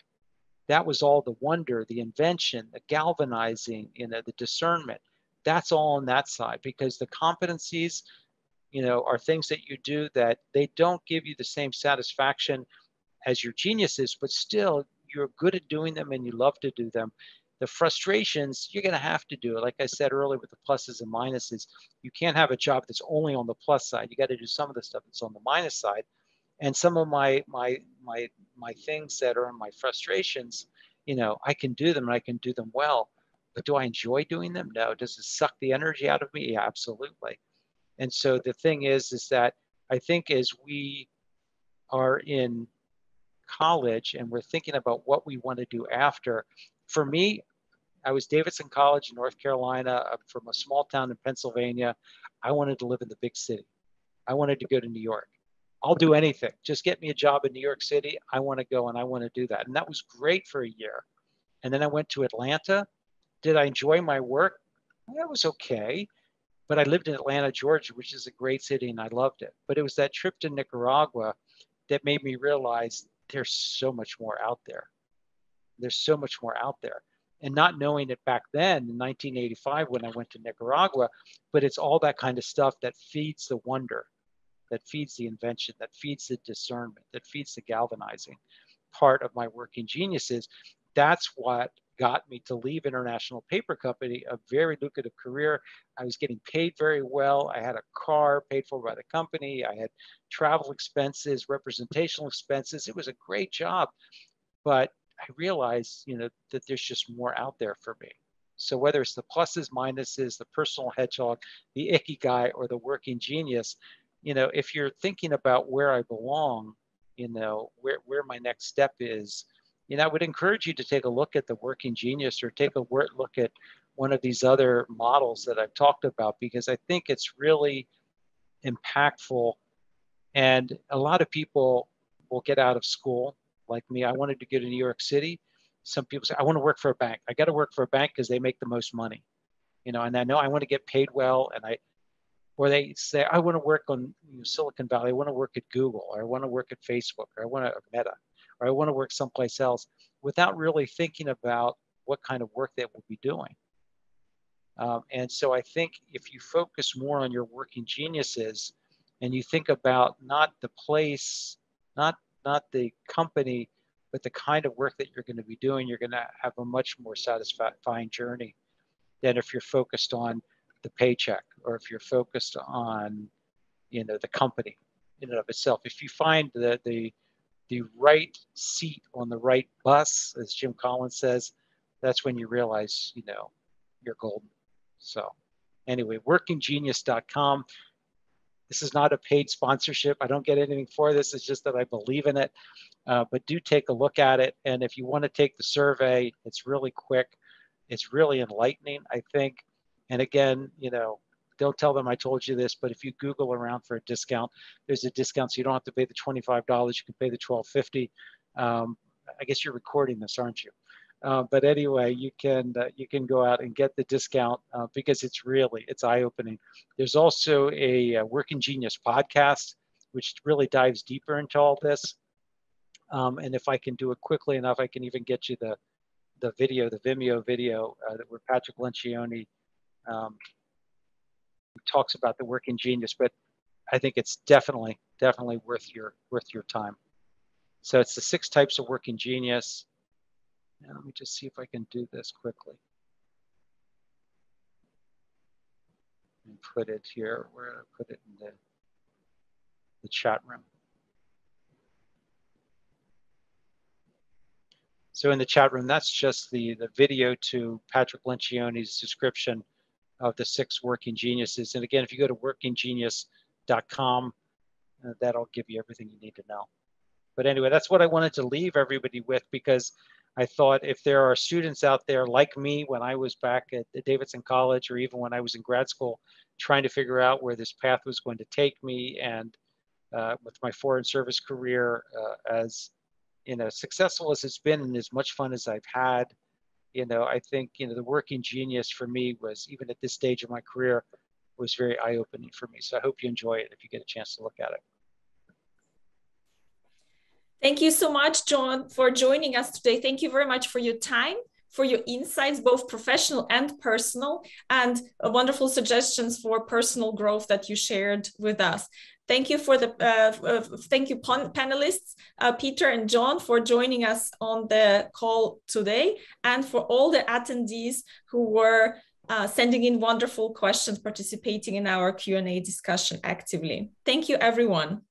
that was all the wonder, the invention, the galvanizing, you know, the discernment. That's all on that side, because the competencies, you know, are things that you do that they don't give you the same satisfaction as your geniuses, but still you're good at doing them and you love to do them. The frustrations, you're going to have to do it. Like I said earlier, with the pluses and minuses, you can't have a job that's only on the plus side. You got to do some of the stuff that's on the minus side. And some of my things that are my frustrations, you know, I can do them and I can do them well. But do I enjoy doing them? No. Does it suck the energy out of me? Yeah, absolutely. And so the thing is that I think as we are in college and we're thinking about what we want to do after, for me, I was Davidson College in North Carolina. I'm from a small town in Pennsylvania. I wanted to live in the big city. I wanted to go to New York. I'll do anything. Just get me a job in New York City. I want to go and I want to do that. And that was great for a year. And then I went to Atlanta. Did I enjoy my work? That was okay. But I lived in Atlanta, Georgia, which is a great city, and I loved it. But it was that trip to Nicaragua that made me realize there's so much more out there. There's so much more out there. And not knowing it back then in 1985 when I went to Nicaragua, but it's all that kind of stuff that feeds the wonder, that feeds the invention, that feeds the discernment, that feeds the galvanizing part of my working geniuses. That's what got me to leave International Paper Company, a very lucrative career. I was getting paid very well. I had a car paid for by the company. I had travel expenses, representational expenses. It was a great job, but I realized, you know, that there's just more out there for me. So whether it's the pluses, minuses, the personal hedgehog, the ikigai, or the working genius, you know, if you're thinking about where I belong, you know, where my next step is, you know, I would encourage you to take a look at the working genius or take a look at one of these other models that I've talked about, because I think it's really impactful. And a lot of people will get out of school like me. I wanted to go to New York City. Some people say, I want to work for a bank. I got to work for a bank because they make the most money, you know, and I know I want to get paid well. Or they say, I want to work on Silicon Valley. I want to work at Google, or I want to work at Facebook, or I want to Meta, or I want to work someplace else, without really thinking about what kind of work they will be doing. And so I think if you focus more on your working geniuses and you think about not the place, not the company, but the kind of work that you're going to be doing, you're going to have a much more satisfying journey than if you're focused on the paycheck or if you're focused on, the company in and of itself. If you find that the right seat on the right bus, as Jim Collins says, that's when you realize, you're golden. So anyway, workinggenius.com. This is not a paid sponsorship. I don't get anything for this. It's just that I believe in it. But do take a look at it. And if you want to take the survey, it's really quick. It's really enlightening, I think. And again, don't tell them I told you this, but if you Google around for a discount, there's a discount, so you don't have to pay the $25. You can pay the $12.50. I guess you're recording this, aren't you? But anyway, you can go out and get the discount because it's eye-opening. There's also a Working Genius podcast, which really dives deeper into all this. And if I can do it quickly enough, I can even get you the video, the Vimeo video where Patrick Lencioni talks about the Working Genius. But I think it's definitely worth your time. So it's the 6 types of Working Genius. Now, let me just see if I can do this quickly and put it here. Where did I put it in the chat room? So in the chat room, that's just the video to Patrick Lencioni's description of the 6 Working Geniuses. And again, if you go to workinggenius.com, that'll give you everything you need to know. But anyway, that's what I wanted to leave everybody with, because I thought if there are students out there like me when I was back at Davidson College, or even when I was in grad school, trying to figure out where this path was going to take me, and with my foreign service career, as successful as it's been and as much fun as I've had, I think, the Working Genius for me was, even at this stage of my career, was very eye-opening for me. So I hope you enjoy it if you get a chance to look at it. Thank you so much, John, for joining us today. Thank you very much for your time, for your insights, both professional and personal, and wonderful suggestions for personal growth that you shared with us. Thank you for thank you panelists, Peter and John, for joining us on the call today, and for all the attendees who were sending in wonderful questions, participating in our Q&A discussion actively. Thank you, everyone.